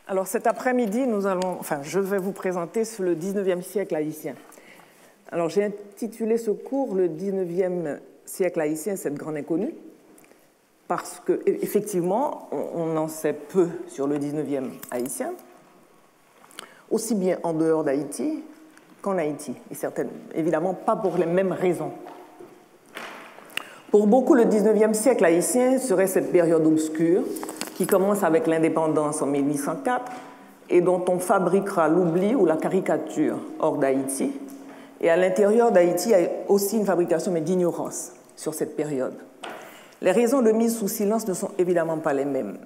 Alors cet après-midi, je vais vous présenter sur le 19e siècle haïtien. Alors j'ai intitulé ce cours le 19e siècle haïtien, cette grande inconnue, parce qu'effectivement, on en sait peu sur le 19e haïtien, aussi bien en dehors d'Haïti qu'en Haïti, et évidemment pas pour les mêmes raisons. Pour beaucoup, le 19e siècle haïtien serait cette période obscure qui commence avec l'indépendance en 1804 et dont on fabriquera l'oubli ou la caricature hors d'Haïti. Et à l'intérieur d'Haïti, il y a aussi une fabrication, mais d'ignorance sur cette période. Les raisons de mise sous silence ne sont évidemment pas les mêmes.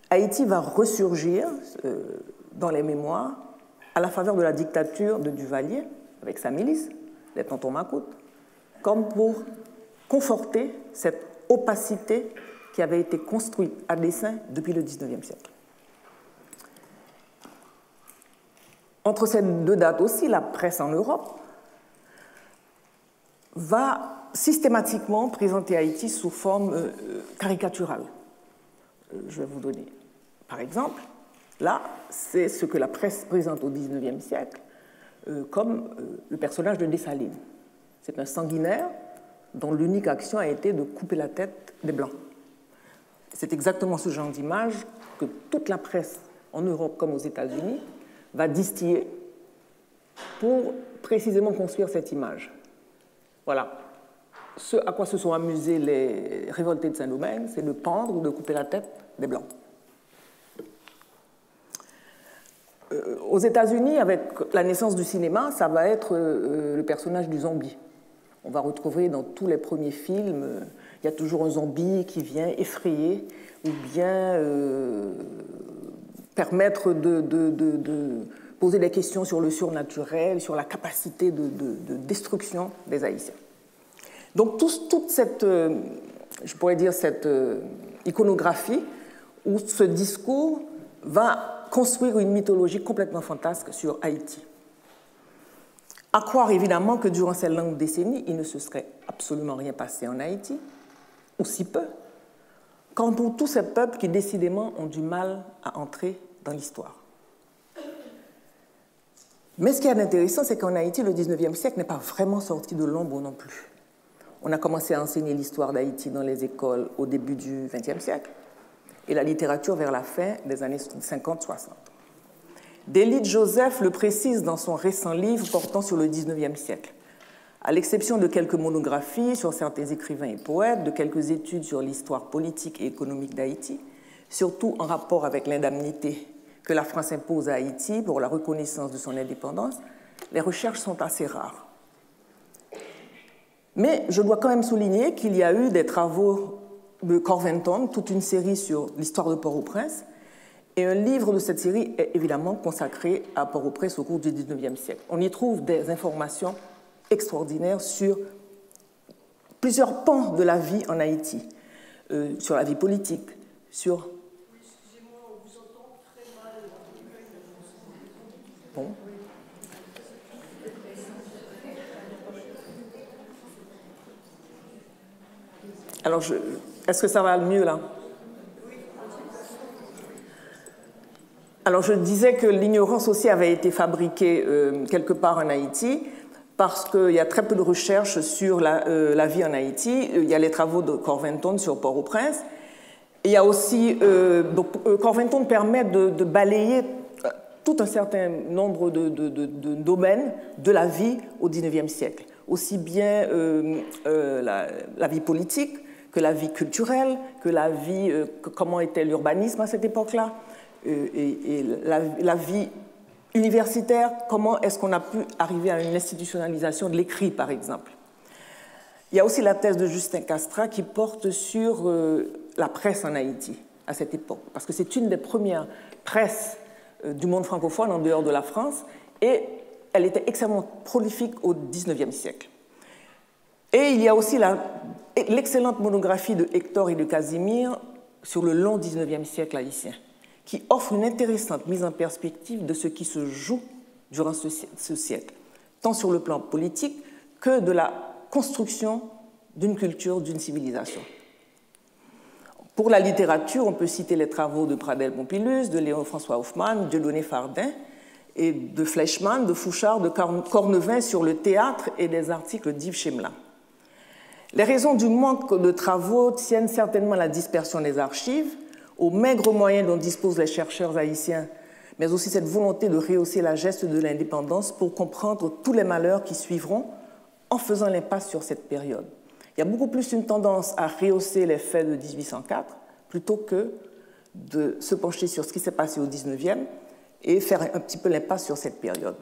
Haïti va ressurgir dans les mémoires à la faveur de la dictature de Duvalier, avec sa milice, les tontons Macoutes, comme pour conforter cette opacité qui avait été construite à dessein depuis le XIXe siècle. Entre ces deux dates aussi, la presse en Europe va systématiquement présenter Haïti sous forme caricaturale. Je vais vous donner par exemple, là, c'est ce que la presse présente au XIXe siècle comme le personnage de Dessalines. C'est un sanguinaire dont l'unique action a été de couper la tête des Blancs. C'est exactement ce genre d'image que toute la presse, en Europe comme aux États-Unis, va distiller pour précisément construire cette image. Voilà. Ce à quoi se sont amusés les révoltés de Saint-Domingue, c'est de pendre ou de couper la tête des Blancs. Aux États-Unis, avec la naissance du cinéma, ça va être le personnage du zombie. On va retrouver dans tous les premiers films, il y a toujours un zombie qui vient effrayer ou bien permettre de poser des questions sur le surnaturel, sur la capacité de destruction des Haïtiens. Donc toute cette, je pourrais dire, cette iconographie ou ce discours va construire une mythologie complètement fantasque sur Haïti. À croire évidemment que durant ces longues décennies, il ne se serait absolument rien passé en Haïti, ou si peu, comme pour tous ces peuples qui décidément ont du mal à entrer dans l'histoire. Mais ce qui est intéressant, c'est qu'en Haïti, le 19e siècle n'est pas vraiment sorti de l'ombre non plus. On a commencé à enseigner l'histoire d'Haïti dans les écoles au début du XXe siècle et la littérature vers la fin des années 50-60. Delite Joseph le précise dans son récent livre portant sur le XIXe siècle. À l'exception de quelques monographies sur certains écrivains et poètes, de quelques études sur l'histoire politique et économique d'Haïti, surtout en rapport avec l'indemnité que la France impose à Haïti pour la reconnaissance de son indépendance, les recherches sont assez rares. Mais je dois quand même souligner qu'il y a eu des travaux de Corventon, toute une série sur l'histoire de Port-au-Prince, et un livre de cette série est évidemment consacré à Port-au-Prince au cours du XIXe siècle. On y trouve des informations extraordinaires sur plusieurs pans de la vie en Haïti, sur la vie politique, sur... Oui, excusez-moi, on vous entend très mal. Bon. Alors, est-ce que ça va mieux là ? Alors, je disais que l'ignorance aussi avait été fabriquée quelque part en Haïti parce qu'il y a très peu de recherches sur la vie en Haïti. Il y a les travaux de Corventon sur Port-au-Prince. Il y a aussi... Corventon permet de balayer tout un certain nombre de domaines de la vie au XIXe siècle. Aussi bien la vie politique que la vie culturelle, que la vie... comment était l'urbanisme à cette époque-là, et la vie universitaire, comment est-ce qu'on a pu arriver à une institutionnalisation de l'écrit, par exemple. Il y a aussi la thèse de Justin Castra qui porte sur la presse en Haïti à cette époque, parce que c'est une des premières presses du monde francophone en dehors de la France, et elle était extrêmement prolifique au XIXe siècle. Et il y a aussi l'excellente monographie de Hector et de Casimir sur le long XIXe siècle haïtien, qui offre une intéressante mise en perspective de ce qui se joue durant ce siècle, tant sur le plan politique que de la construction d'une culture, d'une civilisation. Pour la littérature, on peut citer les travaux de Pradel-Pompilus, de Léon-François Hoffmann, de Dieudonné Fardin, et de Fleischmann, de Fouchard, de Cornevin sur le théâtre et des articles d'Yves Chemla. Les raisons du manque de travaux tiennent certainement à la dispersion des archives, aux maigres moyens dont disposent les chercheurs haïtiens, mais aussi cette volonté de rehausser la geste de l'indépendance pour comprendre tous les malheurs qui suivront en faisant l'impasse sur cette période. Il y a beaucoup plus une tendance à rehausser les faits de 1804 plutôt que de se pencher sur ce qui s'est passé au 19e et faire un petit peu l'impasse sur cette période.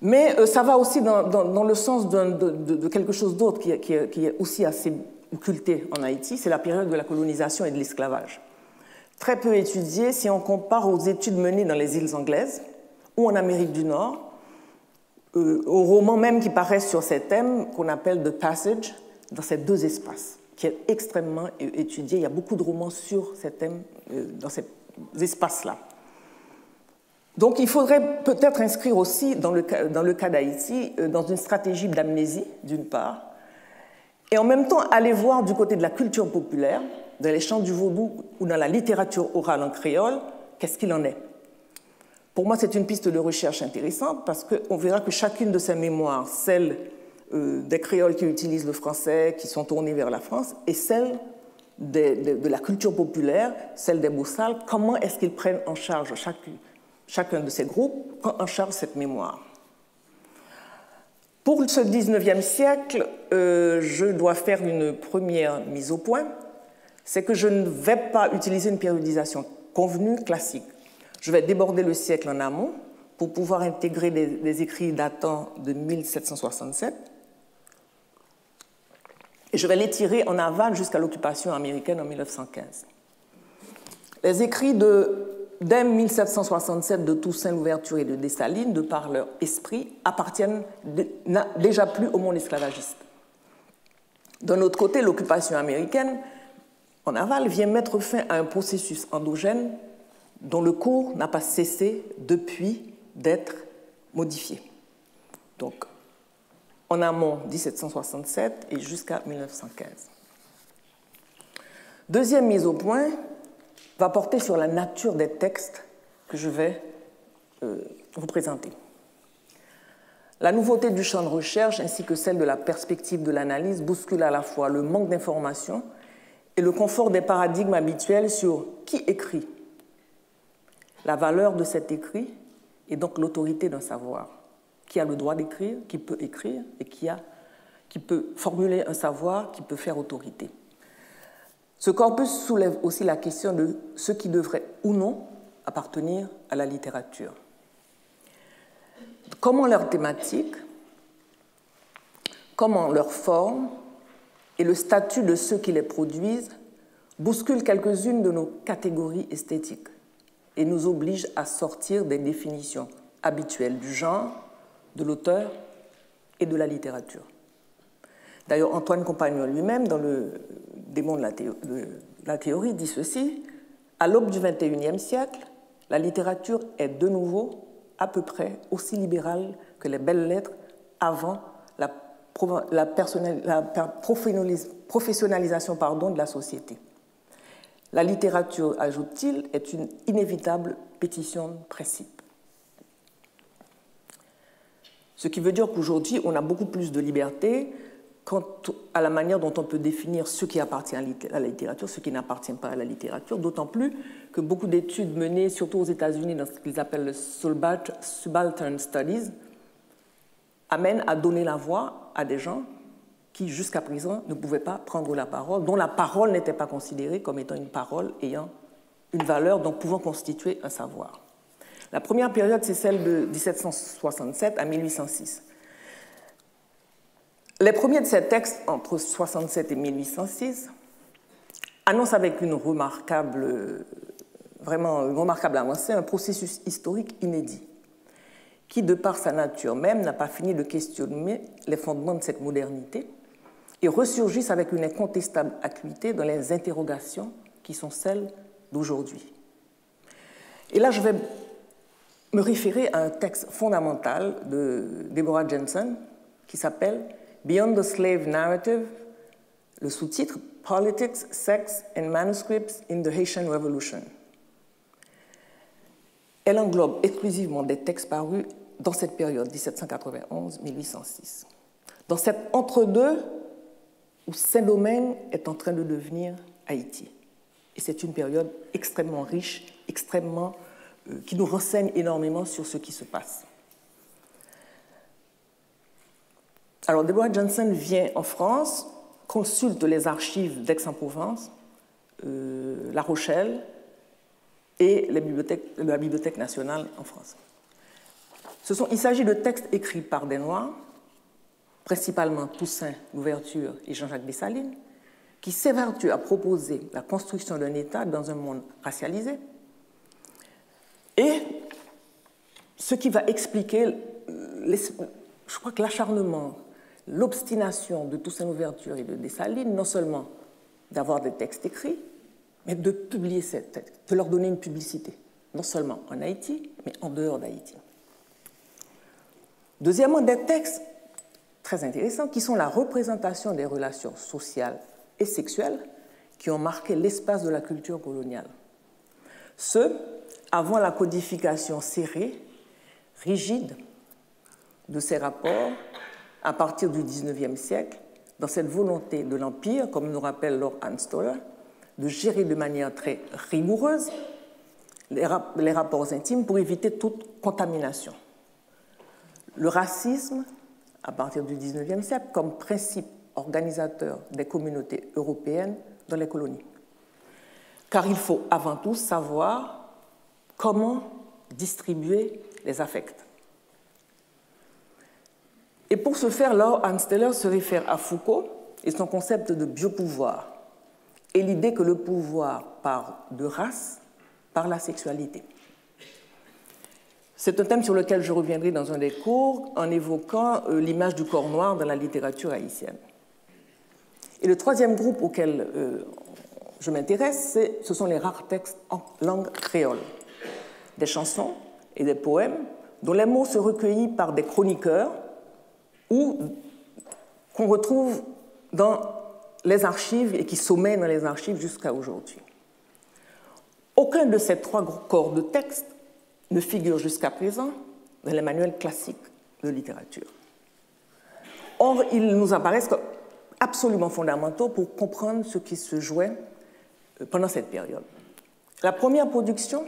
Mais ça va aussi dans le sens de quelque chose d'autre qui est aussi assez occulté en Haïti, c'est la période de la colonisation et de l'esclavage. Très peu étudiée si on compare aux études menées dans les îles anglaises ou en Amérique du Nord, aux romans même qui paraissent sur ces thèmes qu'on appelle The Passage, dans ces deux espaces, qui est extrêmement étudié. Il y a beaucoup de romans sur ces thèmes dans ces espaces-là. Donc il faudrait peut-être inscrire aussi, dans le cas d'Haïti, dans une stratégie d'amnésie, d'une part, et en même temps aller voir du côté de la culture populaire, dans les chants du vaudou ou dans la littérature orale en créole, qu'est-ce qu'il en est. Pour moi, c'est une piste de recherche intéressante parce qu'on verra que chacune de ces mémoires, celle des créoles qui utilisent le français, qui sont tournés vers la France, et celle de la culture populaire, celle des Boussales, comment est-ce qu'ils prennent en charge chacun de ces groupes, prend en charge cette mémoire. Pour ce 19e siècle, je dois faire une première mise au point, c'est que je ne vais pas utiliser une périodisation convenue, classique. Je vais déborder le siècle en amont pour pouvoir intégrer des écrits datant de 1767, et je vais les tirer en aval jusqu'à l'occupation américaine en 1915. Les écrits dès 1767 de Toussaint Louverture et de Dessalines, de par leur esprit, appartiennent déjà plus au monde esclavagiste. D'un autre côté, l'occupation américaine, en aval, vient mettre fin à un processus endogène dont le cours n'a pas cessé depuis d'être modifié. Donc, en amont 1767 et jusqu'à 1915. Deuxième mise au point va porter sur la nature des textes que je vais vous présenter. La nouveauté du champ de recherche ainsi que celle de la perspective de l'analyse bouscule à la fois le manque d'informations et le confort des paradigmes habituels sur qui écrit, la valeur de cet écrit et donc l'autorité d'un savoir. Qui a le droit d'écrire, qui peut écrire et qui peut formuler un savoir, qui peut faire autorité. Ce corpus soulève aussi la question de ce qui devrait ou non appartenir à la littérature. Comment leur thématique, comment leur forme et le statut de ceux qui les produisent bousculent quelques-unes de nos catégories esthétiques et nous obligent à sortir des définitions habituelles du genre, de l'auteur et de la littérature. D'ailleurs, Antoine Compagnon lui-même, dans le démon de la théorie, dit ceci: à l'aube du XXIe siècle, la littérature est de nouveau à peu près aussi libérale que les belles lettres avant la professionnalisation de la société. La littérature, ajoute-t-il, est une inévitable pétition de principe. Ce qui veut dire qu'aujourd'hui, on a beaucoup plus de liberté quant à la manière dont on peut définir ce qui appartient à la littérature, ce qui n'appartient pas à la littérature, d'autant plus que beaucoup d'études menées, surtout aux États-Unis, dans ce qu'ils appellent le Subaltern Studies, amènent à donner la voix à des gens qui, jusqu'à présent, ne pouvaient pas prendre la parole, dont la parole n'était pas considérée comme étant une parole ayant une valeur, donc pouvant constituer un savoir. La première période, c'est celle de 1767 à 1806. Les premiers de ces textes, entre 1767 et 1806, annoncent avec une remarquable avancée un processus historique inédit, qui, de par sa nature même, n'a pas fini de questionner les fondements de cette modernité et ressurgissent avec une incontestable acuité dans les interrogations qui sont celles d'aujourd'hui. Et là, je vais me référer à un texte fondamental de Deborah Jensen qui s'appelle « Beyond the Slave Narrative, Le sous-titre « Politics, Sex and Manuscripts in the Haitian Revolution ». Elle englobe exclusivement des textes parus dans cette période, 1791-1806. Dans cet entre-deux où Saint-Domingue est en train de devenir Haïti. Et c'est une période extrêmement riche, qui nous renseigne énormément sur ce qui se passe. Alors, Deborah Johnson vient en France, consulte les archives d'Aix-en-Provence, La Rochelle et la Bibliothèque nationale en France. Il s'agit de textes écrits par des Noirs, principalement Toussaint Louverture et Jean-Jacques Dessalines, qui s'évertuent à proposer la construction d'un État dans un monde racialisé, et ce qui va expliquer, je crois que l'acharnement, l'obstination de Toussaint Louverture et de Dessalines, non seulement d'avoir des textes écrits, mais de publier ces textes, de leur donner une publicité, non seulement en Haïti, mais en dehors d'Haïti. Deuxièmement, des textes très intéressants qui sont la représentation des relations sociales et sexuelles qui ont marqué l'espace de la culture coloniale. Ce, avant la codification serrée, rigide de ces rapports à partir du XIXe siècle, dans cette volonté de l'Empire, comme nous rappelle Lord Anstoler, de gérer de manière très rigoureuse les rapports intimes pour éviter toute contamination. Le racisme, à partir du XIXe siècle, comme principe organisateur des communautés européennes dans les colonies. Car il faut avant tout savoir comment distribuer les affects. Et pour ce faire, Lord Anstoler se réfère à Foucault et son concept de biopouvoir, et l'idée que le pouvoir part de race par la sexualité. C'est un thème sur lequel je reviendrai dans un des cours en évoquant l'image du corps noir dans la littérature haïtienne. Et le troisième groupe auquel je m'intéresse, ce sont les rares textes en langue créole, des chansons et des poèmes dont les mots se recueillis par des chroniqueurs ou qu'on retrouve dans les archives et qui sommeillent dans les archives jusqu'à aujourd'hui. Aucun de ces trois corps de textes ne figure jusqu'à présent dans les manuels classiques de littérature. Or, ils nous apparaissent comme absolument fondamentaux pour comprendre ce qui se jouait pendant cette période. La première production,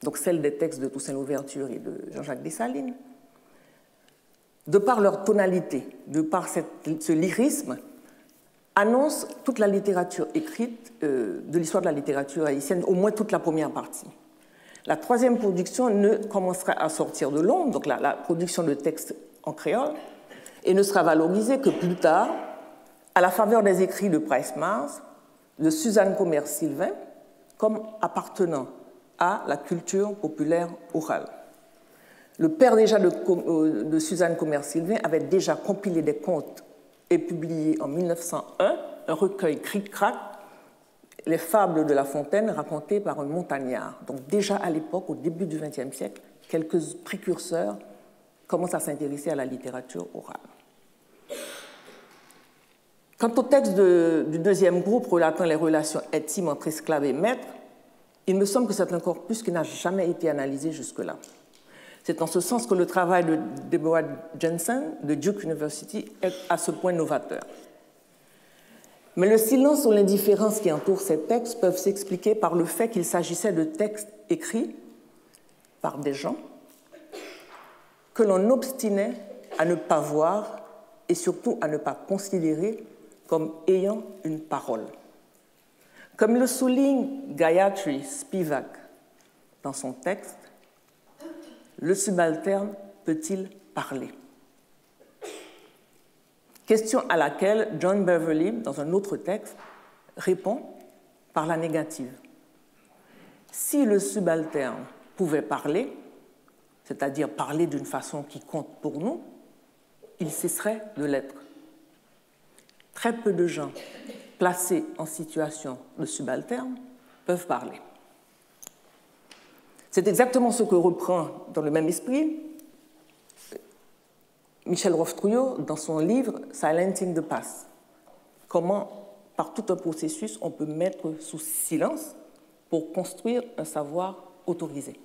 donc celle des textes de Toussaint Louverture et de Jean-Jacques Dessalines, de par leur tonalité, de par ce lyrisme, annonce toute la littérature écrite de l'histoire de la littérature haïtienne, au moins toute la première partie. La troisième production ne commencera à sortir de l'ombre, donc la production de textes en créole, et ne sera valorisée que plus tard, à la faveur des écrits de Price Mars, de Suzanne Commerce-Sylvain, comme appartenant à la culture populaire orale. Le père déjà de Suzanne Commerce-Sylvain avait déjà compilé des contes et publié en 1901 un recueil Cric-Crac, les fables de La Fontaine racontées par un montagnard. Donc déjà à l'époque, au début du XXe siècle, quelques précurseurs commencent à s'intéresser à la littérature orale. Quant au texte du deuxième groupe relatant les relations intimes entre esclaves et maîtres, il me semble que c'est un corpus qui n'a jamais été analysé jusque-là. C'est en ce sens que le travail de Deborah Johnson de Duke University est à ce point novateur. Mais le silence ou l'indifférence qui entoure ces textes peuvent s'expliquer par le fait qu'il s'agissait de textes écrits par des gens que l'on obstinait à ne pas voir et surtout à ne pas considérer comme ayant une parole. Comme le souligne Gayatri Spivak dans son texte, le subalterne peut-il parler? Question à laquelle John Beverly, dans un autre texte, répond par la négative. Si le subalterne pouvait parler, c'est-à-dire parler d'une façon qui compte pour nous, il cesserait de l'être. Très peu de gens placés en situation de subalterne peuvent parler. C'est exactement ce que reprend dans le même esprit Michel Roftrouillot dans son livre « Silencing the Past », comment, par tout un processus, on peut mettre sous silence pour construire un savoir autorisé.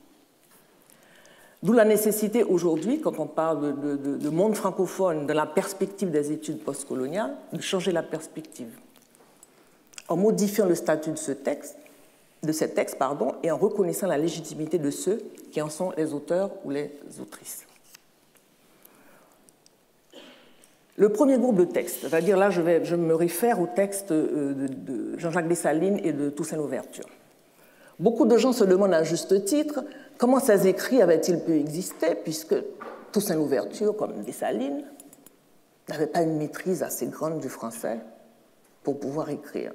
D'où la nécessité aujourd'hui, quand on parle de monde francophone, de la perspective des études postcoloniales, de changer la perspective en modifiant le statut de ces textes, et en reconnaissant la légitimité de ceux qui en sont les auteurs ou les autrices. Le premier groupe de textes, c'est-à-dire là je me réfère aux textes de Jean-Jacques Dessalines et de Toussaint Louverture. Beaucoup de gens se demandent à juste titre comment ces écrits avaient-ils pu exister, puisque Toussaint Louverture, comme Dessalines, n'avait pas une maîtrise assez grande du français pour pouvoir écrire.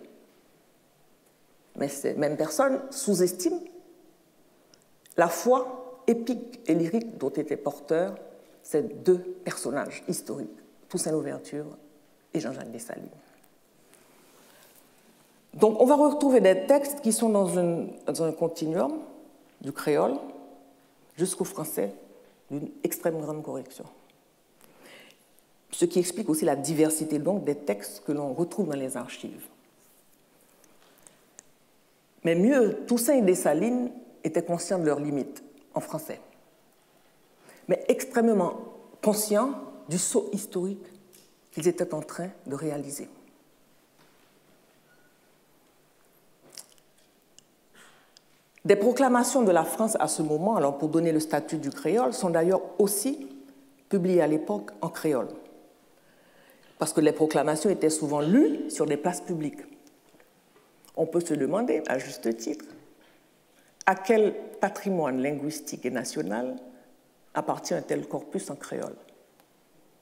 Mais ces mêmes personnes sous-estiment la foi épique et lyrique dont étaient porteurs ces deux personnages historiques, Toussaint Louverture et Jean-Jacques Dessalines. Donc on va retrouver des textes qui sont dans un continuum du créole jusqu'au français d'une extrême grande correction. Ce qui explique aussi la diversité donc des textes que l'on retrouve dans les archives. Mais mieux, Toussaint et Dessalines étaient conscients de leurs limites en français, mais extrêmement conscients du saut historique qu'ils étaient en train de réaliser. Des proclamations de la France à ce moment, alors pour donner le statut du créole, sont d'ailleurs aussi publiées à l'époque en créole, parce que les proclamations étaient souvent lues sur des places publiques. On peut se demander, à juste titre, à quel patrimoine linguistique et national appartient un tel corpus en créole.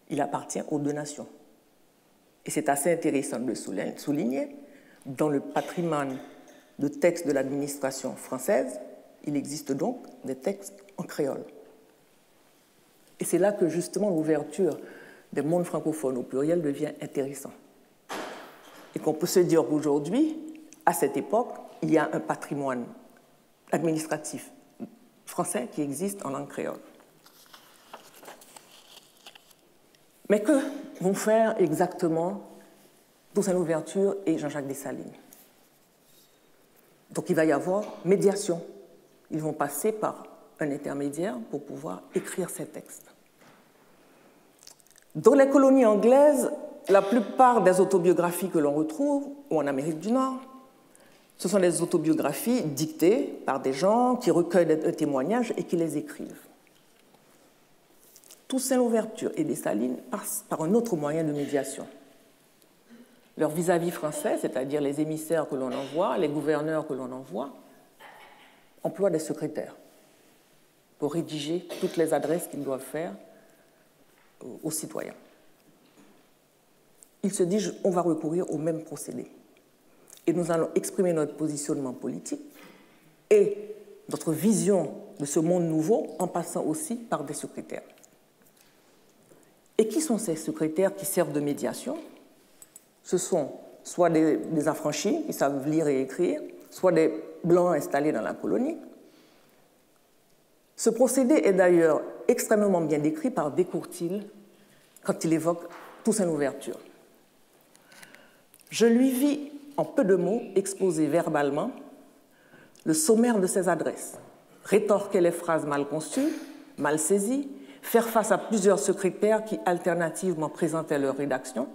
Il appartient aux deux nations. Et c'est assez intéressant de souligner, dans le patrimoine de textes de l'administration française, il existe donc des textes en créole. Et c'est là que justement l'ouverture des mondes francophones au pluriel devient intéressant. Et qu'on peut se dire qu'aujourd'hui, à cette époque, il y a un patrimoine administratif français qui existe en langue créole. Mais que vont faire exactement Toussaint Louverture et Jean-Jacques Dessalines? Donc il va y avoir médiation. Ils vont passer par un intermédiaire pour pouvoir écrire ces textes. Dans les colonies anglaises, la plupart des autobiographies que l'on retrouve, ou en Amérique du Nord, ce sont des autobiographies dictées par des gens qui recueillent des témoignages et qui les écrivent. Toussaint Louverture et Dessalines passent par un autre moyen de médiation. Leurs vis-à-vis français, c'est-à-dire les émissaires que l'on envoie, les gouverneurs que l'on envoie, emploient des secrétaires pour rédiger toutes les adresses qu'ils doivent faire aux citoyens. Ils se disent, on va recourir au même procédé. Et nous allons exprimer notre positionnement politique et notre vision de ce monde nouveau en passant aussi par des secrétaires. Et qui sont ces secrétaires qui servent de médiation? Ce sont soit des affranchis qui savent lire et écrire, soit des blancs installés dans la colonie. Ce procédé est d'ailleurs extrêmement bien décrit par Descourtils quand il évoque Toussaint Louverture. Je lui vis, en peu de mots, exposer verbalement le sommaire de ses adresses, rétorquer les phrases mal conçues, mal saisies, faire face à plusieurs secrétaires qui alternativement présentaient leur rédaction,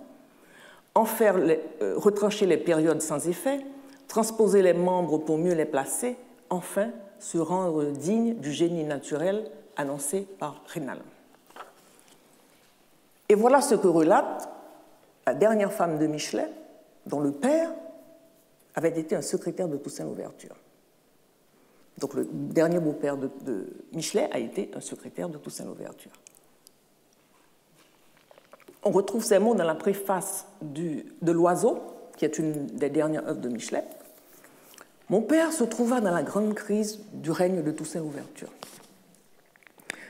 retrancher les périodes sans effet, transposer les membres pour mieux les placer, enfin se rendre digne du génie naturel annoncé par Raynal. Et voilà ce que relate la dernière femme de Michelet, dont le père avait été un secrétaire de Toussaint Louverture. Donc le dernier beau-père de Michelet a été un secrétaire de Toussaint Louverture. On retrouve ces mots dans la préface de L'Oiseau, qui est une des dernières œuvres de Michelet. Mon père se trouva dans la grande crise du règne de Toussaint Louverture.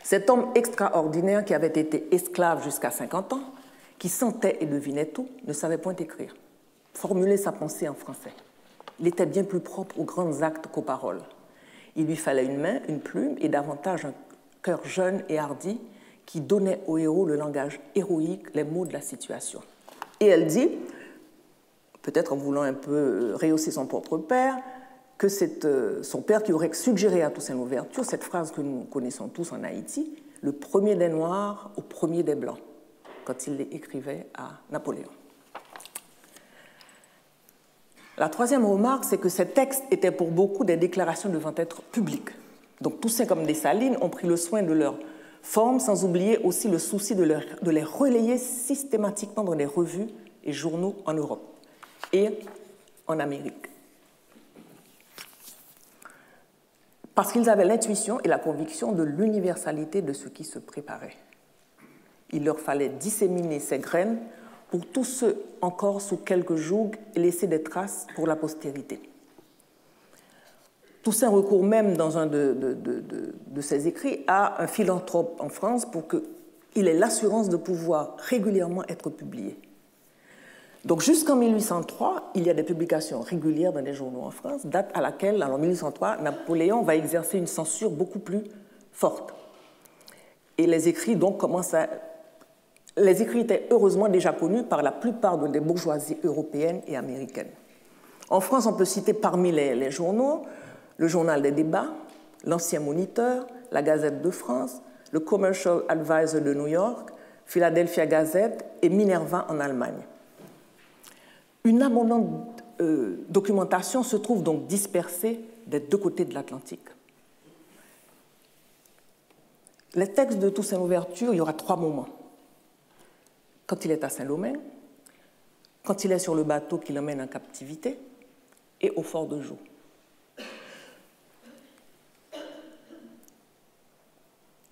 Cet homme extraordinaire qui avait été esclave jusqu'à 50 ans, qui sentait et devinait tout, ne savait point écrire, formuler sa pensée en français. Il était bien plus propre aux grands actes qu'aux paroles. Il lui fallait une main, une plume et davantage un cœur jeune et hardi qui donnait au héros le langage héroïque, les mots de la situation. Et elle dit, peut-être en voulant un peu rehausser son propre père, que c'est son père qui aurait suggéré à Toussaint Louverture cette phrase que nous connaissons tous en Haïti, « le premier des Noirs au premier des Blancs », quand il l'écrivait à Napoléon. La troisième remarque, c'est que ces textes étaient pour beaucoup des déclarations devant être publiques. Donc Toussaint comme Dessalines ont pris le soin de leur forme, sans oublier aussi le souci de les relayer systématiquement dans les revues et journaux en Europe et en Amérique. Parce qu'ils avaient l'intuition et la conviction de l'universalité de ce qui se préparait. Il leur fallait disséminer ces graines pour tous ceux encore sous quelques jougs et laisser des traces pour la postérité. Toussaint recourt même dans un de ses écrits à un philanthrope en France pour qu'il ait l'assurance de pouvoir régulièrement être publié. Donc jusqu'en 1803, il y a des publications régulières dans les journaux en France, date à laquelle, en 1803, Napoléon va exercer une censure beaucoup plus forte. Et les écrits donc commencent à... Les écrits étaient heureusement déjà connus par la plupart des bourgeoisies européennes et américaines. En France, on peut citer parmi les journaux le Journal des débats, l'Ancien Moniteur, la Gazette de France, le Commercial Advisor de New York, Philadelphia Gazette et Minerva en Allemagne. Une abondante documentation se trouve donc dispersée des deux côtés de l'Atlantique. Les textes de Toussaint Louverture, il y aura 3 moments. Quand il est à Saint-Domingue, quand il est sur le bateau qui l'emmène en captivité et au fort de Joux.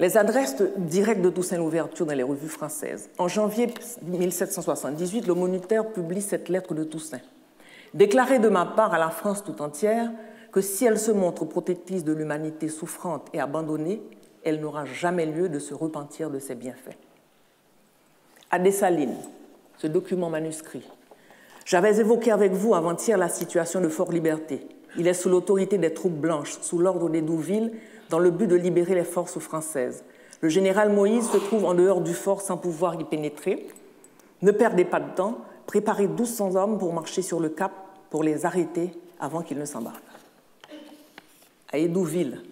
Les adresses directes de Toussaint Louverture dans les revues françaises. En janvier 1778, le Moniteur publie cette lettre de Toussaint. « Déclarez de ma part à la France tout entière que si elle se montre protectrice de l'humanité souffrante et abandonnée, elle n'aura jamais lieu de se repentir de ses bienfaits. » À Dessalines, ce document manuscrit. « J'avais évoqué avec vous avant-hier la situation de Fort Liberté. Il est sous l'autorité des troupes blanches, sous l'ordre d'Hédouville, dans le but de libérer les forces françaises. Le général Moïse se trouve en dehors du fort sans pouvoir y pénétrer. Ne perdez pas de temps, préparez 1200 hommes pour marcher sur le cap pour les arrêter avant qu'ils ne s'embarquent. » À Hédouville,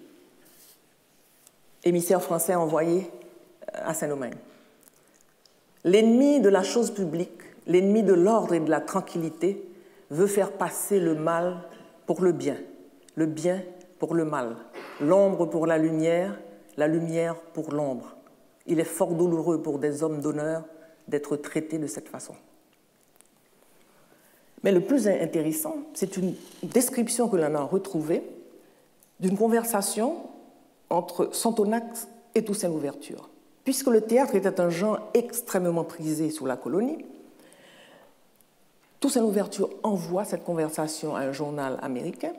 émissaire français envoyé à Saint-Domingue. « L'ennemi de la chose publique, l'ennemi de l'ordre et de la tranquillité veut faire passer le mal pour le bien pour le mal, l'ombre pour la lumière pour l'ombre. Il est fort douloureux pour des hommes d'honneur d'être traités de cette façon. » Mais le plus intéressant, c'est une description que l'on a retrouvée d'une conversation entre Santonax et Toussaint Louverture. Puisque le théâtre était un genre extrêmement prisé sous la colonie, Toussaint Louverture envoie cette conversation à un journal américain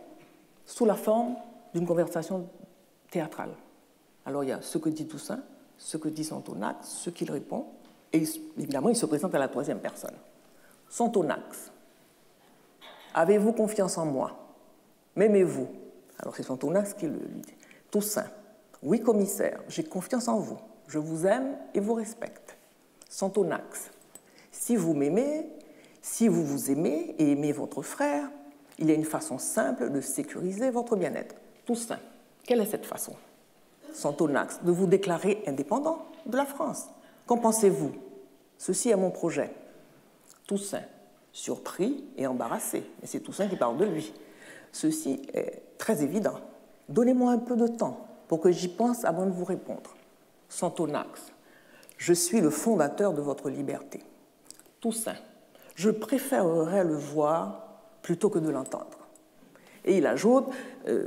sous la forme d'une conversation théâtrale. Alors il y a ce que dit Toussaint, ce que dit Santonax, ce qu'il répond, et évidemment il se présente à la 3e personne. Santonax, avez-vous confiance en moi? M'aimez-vous? Alors c'est Santonax qui le dit. Toussaint, oui commissaire, j'ai confiance en vous, je vous aime et vous respecte. Santonax, si vous m'aimez, si vous vous aimez et aimez votre frère, il y a une façon simple de sécuriser votre bien-être. Toussaint, quelle est cette façon? Santonax, de vous déclarer indépendant de la France. Qu'en pensez-vous? Ceci est mon projet. Toussaint, surpris et embarrassé, et c'est Toussaint qui parle de lui. Ceci est très évident. Donnez-moi un peu de temps pour que j'y pense avant de vous répondre. Santonax, je suis le fondateur de votre liberté. Toussaint, je préférerais le voir plutôt que de l'entendre. Et il ajoute,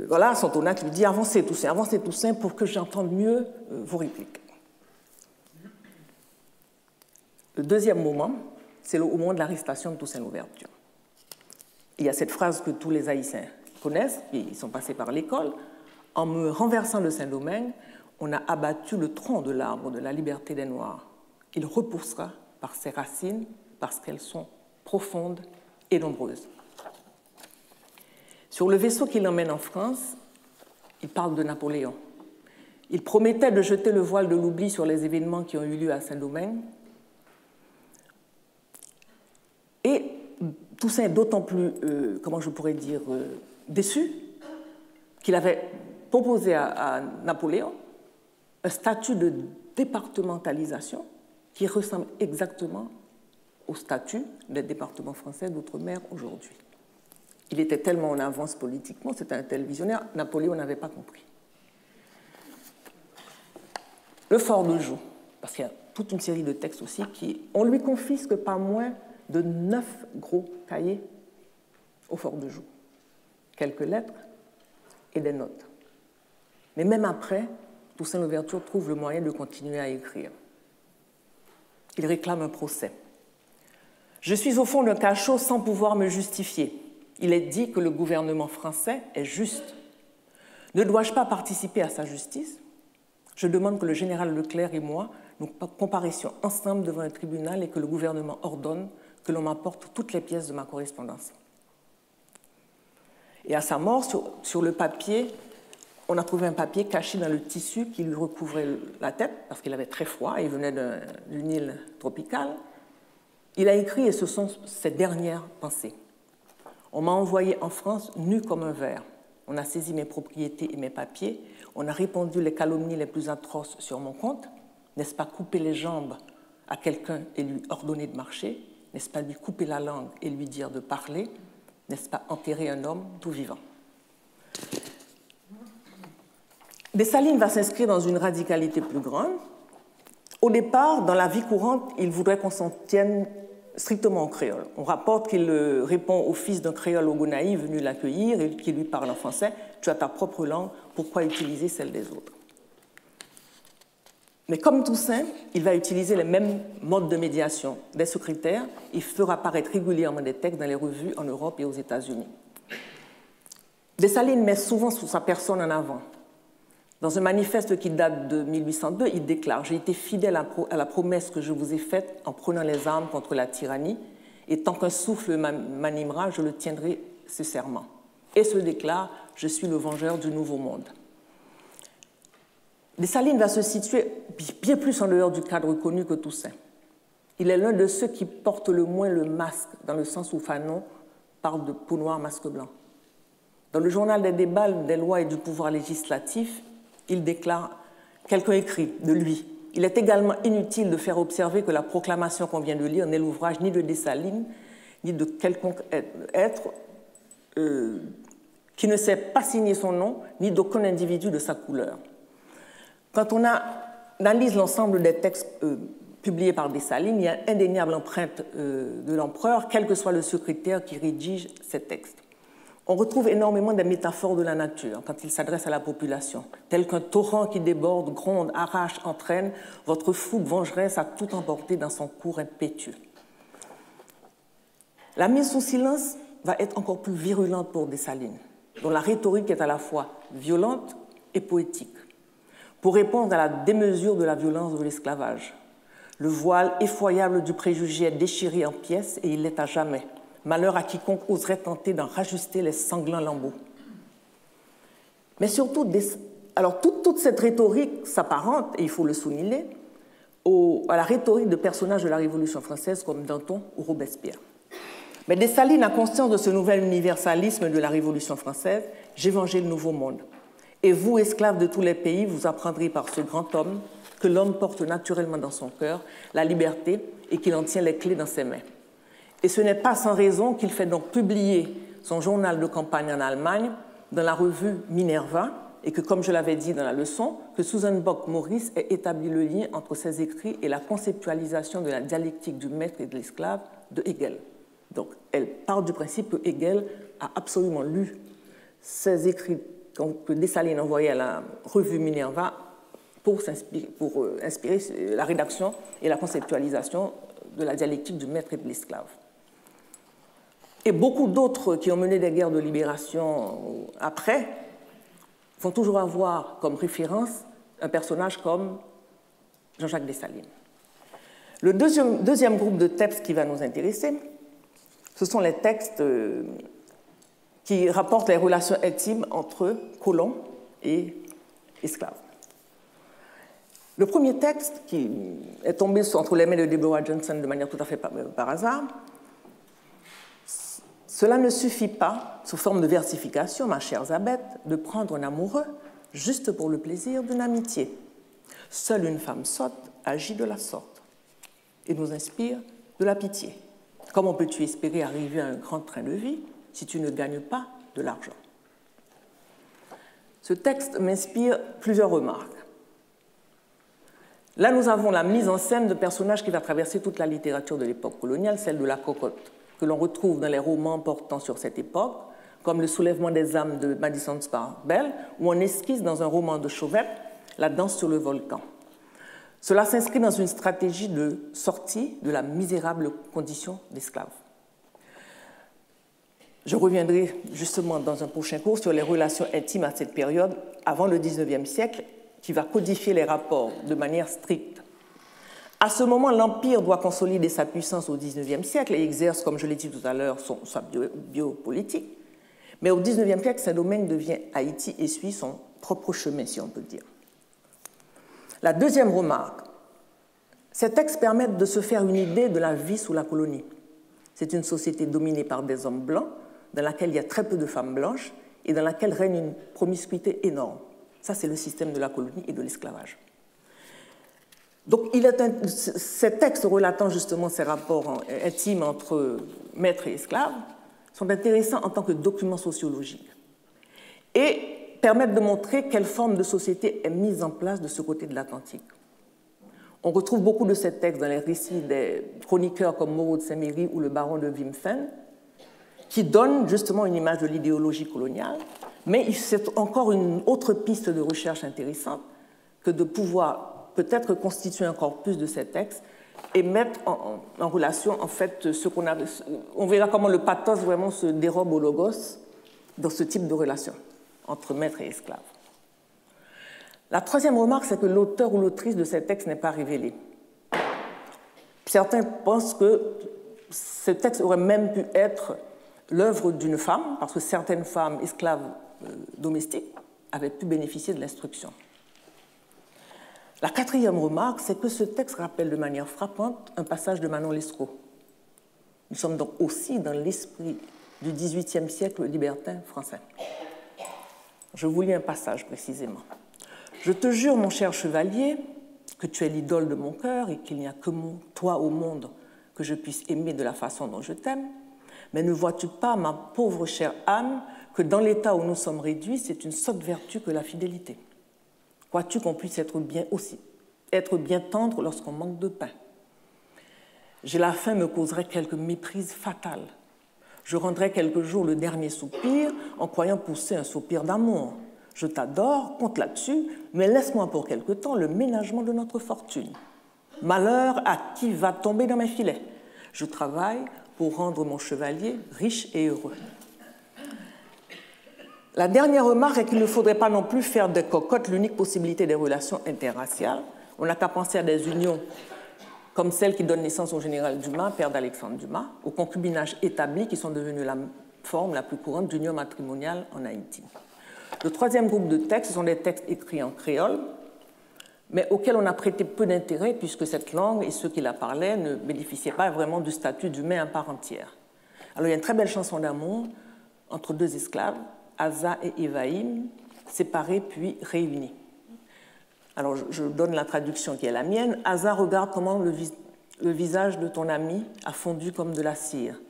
voilà, Santonax lui dit, avancez Toussaint pour que j'entende mieux vos répliques. Le deuxième moment, c'est au moment de l'arrestation de Toussaint Louverture. Il y a cette phrase que tous les Haïtiens connaissent, et ils sont passés par l'école, « En me renversant de Saint-Domingue, on a abattu le tronc de l'arbre de la liberté des Noirs. Il repoussera par ses racines parce qu'elles sont profondes et nombreuses. » Sur le vaisseau qui l'emmène en France, il parle de Napoléon. Il promettait de jeter le voile de l'oubli sur les événements qui ont eu lieu à Saint-Domingue. Et Toussaint est d'autant plus, comment je pourrais dire, déçu qu'il avait proposé à Napoléon un statut de départementalisation qui ressemble exactement au statut des départements français d'outre-mer aujourd'hui. Il était tellement en avance politiquement, c'était un tel visionnaire, Napoléon n'avait pas compris. Le fort de Joux, parce qu'il y a toute une série de textes aussi, on lui confisque pas moins de 9 gros cahiers au fort de Joux. Quelques lettres et des notes. Mais même après, Toussaint Louverture trouve le moyen de continuer à écrire. Il réclame un procès. Je suis au fond d'un cachot sans pouvoir me justifier. Il est dit que le gouvernement français est juste. Ne dois-je pas participer à sa justice? Je demande que le général Leclerc et moi nous comparaissions ensemble devant un tribunal et que le gouvernement ordonne que l'on m'apporte toutes les pièces de ma correspondance. Et à sa mort, sur le papier, on a trouvé un papier caché dans le tissu qui lui recouvrait la tête, parce qu'il avait très froid, il venait d'une île tropicale. Il a écrit, et ce sont ses dernières pensées. On m'a envoyé en France nu comme un ver. On a saisi mes propriétés et mes papiers. On a répandu les calomnies les plus atroces sur mon compte. N'est-ce pas couper les jambes à quelqu'un et lui ordonner de marcher? N'est-ce pas lui couper la langue et lui dire de parler? N'est-ce pas enterrer un homme tout vivant? Dessalines va s'inscrire dans une radicalité plus grande. Au départ, dans la vie courante, il voudrait qu'on s'en tienne strictement au créole. On rapporte qu'il répond au fils d'un créole ogonaï venu l'accueillir et qui lui parle en français « Tu as ta propre langue, pourquoi utiliser celle des autres ?» Mais comme Toussaint, il va utiliser les mêmes modes de médiation des secrétaires. Il fera apparaître régulièrement des textes dans les revues en Europe et aux États-Unis. Dessalines met souvent sa personne en avant. Dans un manifeste qui date de 1802, il déclare « J'ai été fidèle à la promesse que je vous ai faite en prenant les armes contre la tyrannie, et tant qu'un souffle m'animera, je le tiendrai ce serment. » Et se déclare « Je suis le vengeur du nouveau monde. » Dessalines va se situer bien plus en dehors du cadre connu que Toussaint. Il est l'un de ceux qui portent le moins le masque, dans le sens où Fanon parle de peau noire, masque blanc. Dans le journal des débats, des lois et du pouvoir législatif, il déclare « Quelqu'un écrit de lui. Il est également inutile de faire observer que la proclamation qu'on vient de lire n'est l'ouvrage ni de Dessalines, ni de quelconque être qui ne sait pas signer son nom, ni d'aucun individu de sa couleur. » Quand on analyse l'ensemble des textes publiés par Dessalines, il y a indéniable empreinte de l'empereur, quel que soit le secrétaire qui rédige ces textes. On retrouve énormément des métaphores de la nature quand il s'adresse à la population, tel qu'un torrent qui déborde, gronde, arrache, entraîne, votre fougue vengeresse a tout emporté dans son cours impétueux. La mise sous silence va être encore plus virulente pour Dessalines, dont la rhétorique est à la fois violente et poétique, pour répondre à la démesure de la violence de l'esclavage. Le voile effroyable du préjugé est déchiré en pièces et il l'est à jamais. Malheur à quiconque oserait tenter d'en rajuster les sanglants lambeaux. Mais surtout, alors toute cette rhétorique s'apparente, et il faut le souligner, à la rhétorique de personnages de la Révolution française comme Danton ou Robespierre. Mais Dessalines a conscience de ce nouvel universalisme de la Révolution française, « J'évangile le nouveau monde. Et vous, esclaves de tous les pays, vous apprendrez par ce grand homme que l'homme porte naturellement dans son cœur la liberté et qu'il en tient les clés dans ses mains. Et ce n'est pas sans raison qu'il fait donc publier son journal de campagne en Allemagne dans la revue Minerva et que, comme je l'avais dit dans la leçon, que Susan Bock-Morris ait établi le lien entre ses écrits et la conceptualisation de la dialectique du maître et de l'esclave de Hegel. Donc, elle part du principe que Hegel a absolument lu ses écrits que Dessalines envoyait à la revue Minerva pour inspirer la rédaction et la conceptualisation de la dialectique du maître et de l'esclave. Et beaucoup d'autres qui ont mené des guerres de libération après vont toujours avoir comme référence un personnage comme Jean-Jacques Dessalines. Le deuxième groupe de textes qui va nous intéresser, ce sont les textes qui rapportent les relations intimes entre colons et esclaves. Le premier texte, qui est tombé entre les mains de Deborah Johnson de manière tout à fait par hasard, Cela ne suffit pas, sous forme de versification, ma chère Zabeth, de prendre un amoureux juste pour le plaisir d'une amitié. Seule une femme sotte agit de la sorte et nous inspire de la pitié. Comment peux-tu espérer arriver à un grand train de vie si tu ne gagnes pas de l'argent? Ce texte m'inspire plusieurs remarques. Là, nous avons la mise en scène de personnages qui va traverser toute la littérature de l'époque coloniale, celle de la cocotte, que l'on retrouve dans les romans portant sur cette époque, comme Le soulèvement des âmes de Madison Spark Bell, ou en esquisse dans un roman de Chauvet, La danse sur le volcan. Cela s'inscrit dans une stratégie de sortie de la misérable condition d'esclave. Je reviendrai justement dans un prochain cours sur les relations intimes à cette période, avant le XIXe siècle, qui va codifier les rapports de manière stricte. À ce moment, l'Empire doit consolider sa puissance au XIXe siècle et exerce, comme je l'ai dit tout à l'heure, sa biopolitique. Mais au XIXe siècle, Saint-Domingue devient Haïti et suit son propre chemin, si on peut dire. La deuxième remarque, ces textes permettent de se faire une idée de la vie sous la colonie. C'est une société dominée par des hommes blancs, dans laquelle il y a très peu de femmes blanches et dans laquelle règne une promiscuité énorme. Ça, c'est le système de la colonie et de l'esclavage. Donc, ces textes relatant justement ces rapports intimes entre maîtres et esclaves sont intéressants en tant que documents sociologiques et permettent de montrer quelle forme de société est mise en place de ce côté de l'Atlantique. On retrouve beaucoup de ces textes dans les récits des chroniqueurs comme Moreau de Saint-Méry ou le baron de Wimpfen, qui donnent justement une image de l'idéologie coloniale, mais c'est encore une autre piste de recherche intéressante que de pouvoir peut-être constituer un corpus de ces textes et mettre en relation, en fait, ce qu'on a. On verra comment le pathos vraiment se dérobe au logos dans ce type de relation entre maître et esclave. La troisième remarque, c'est que l'auteur ou l'autrice de ces textes n'est pas révélé. Certains pensent que ce texte aurait même pu être l'œuvre d'une femme, parce que certaines femmes esclaves domestiques avaient pu bénéficier de l'instruction. La quatrième remarque, c'est que ce texte rappelle de manière frappante un passage de Manon Lescaut. Nous sommes donc aussi dans l'esprit du XVIIIe siècle libertin français. Je vous lis un passage précisément. « Je te jure, mon cher chevalier, que tu es l'idole de mon cœur et qu'il n'y a que toi au monde que je puisse aimer de la façon dont je t'aime. Mais ne vois-tu pas, ma pauvre chère âme, que dans l'état où nous sommes réduits, c'est une sotte vertu que la fidélité. Crois-tu qu'on puisse être bien tendre lorsqu'on manque de pain? J'ai la faim me causerait quelque méprise fatale. Je rendrai quelque jour le dernier soupir en croyant pousser un soupir d'amour. Je t'adore, compte là-dessus, mais laisse-moi pour quelque temps le ménagement de notre fortune. Malheur à qui va tomber dans mes filets. Je travaille pour rendre mon chevalier riche et heureux. » La dernière remarque est qu'il ne faudrait pas non plus faire des cocottes l'unique possibilité des relations interraciales. On n'a qu'à penser à des unions comme celle qui donne naissance au général Dumas, père d'Alexandre Dumas, aux concubinages établis qui sont devenus la forme la plus courante d'union matrimoniale en Haïti. Le troisième groupe de textes, ce sont des textes écrits en créole, mais auxquels on a prêté peu d'intérêt puisque cette langue et ceux qui la parlaient ne bénéficiaient pas vraiment du statut d'humain à part entière. Alors il y a une très belle chanson d'amour entre deux esclaves, Asa et Ivaïm, séparés puis réunis. Alors je donne la traduction qui est la mienne. Asa regarde comment le visage de ton ami a fondu comme de la cire.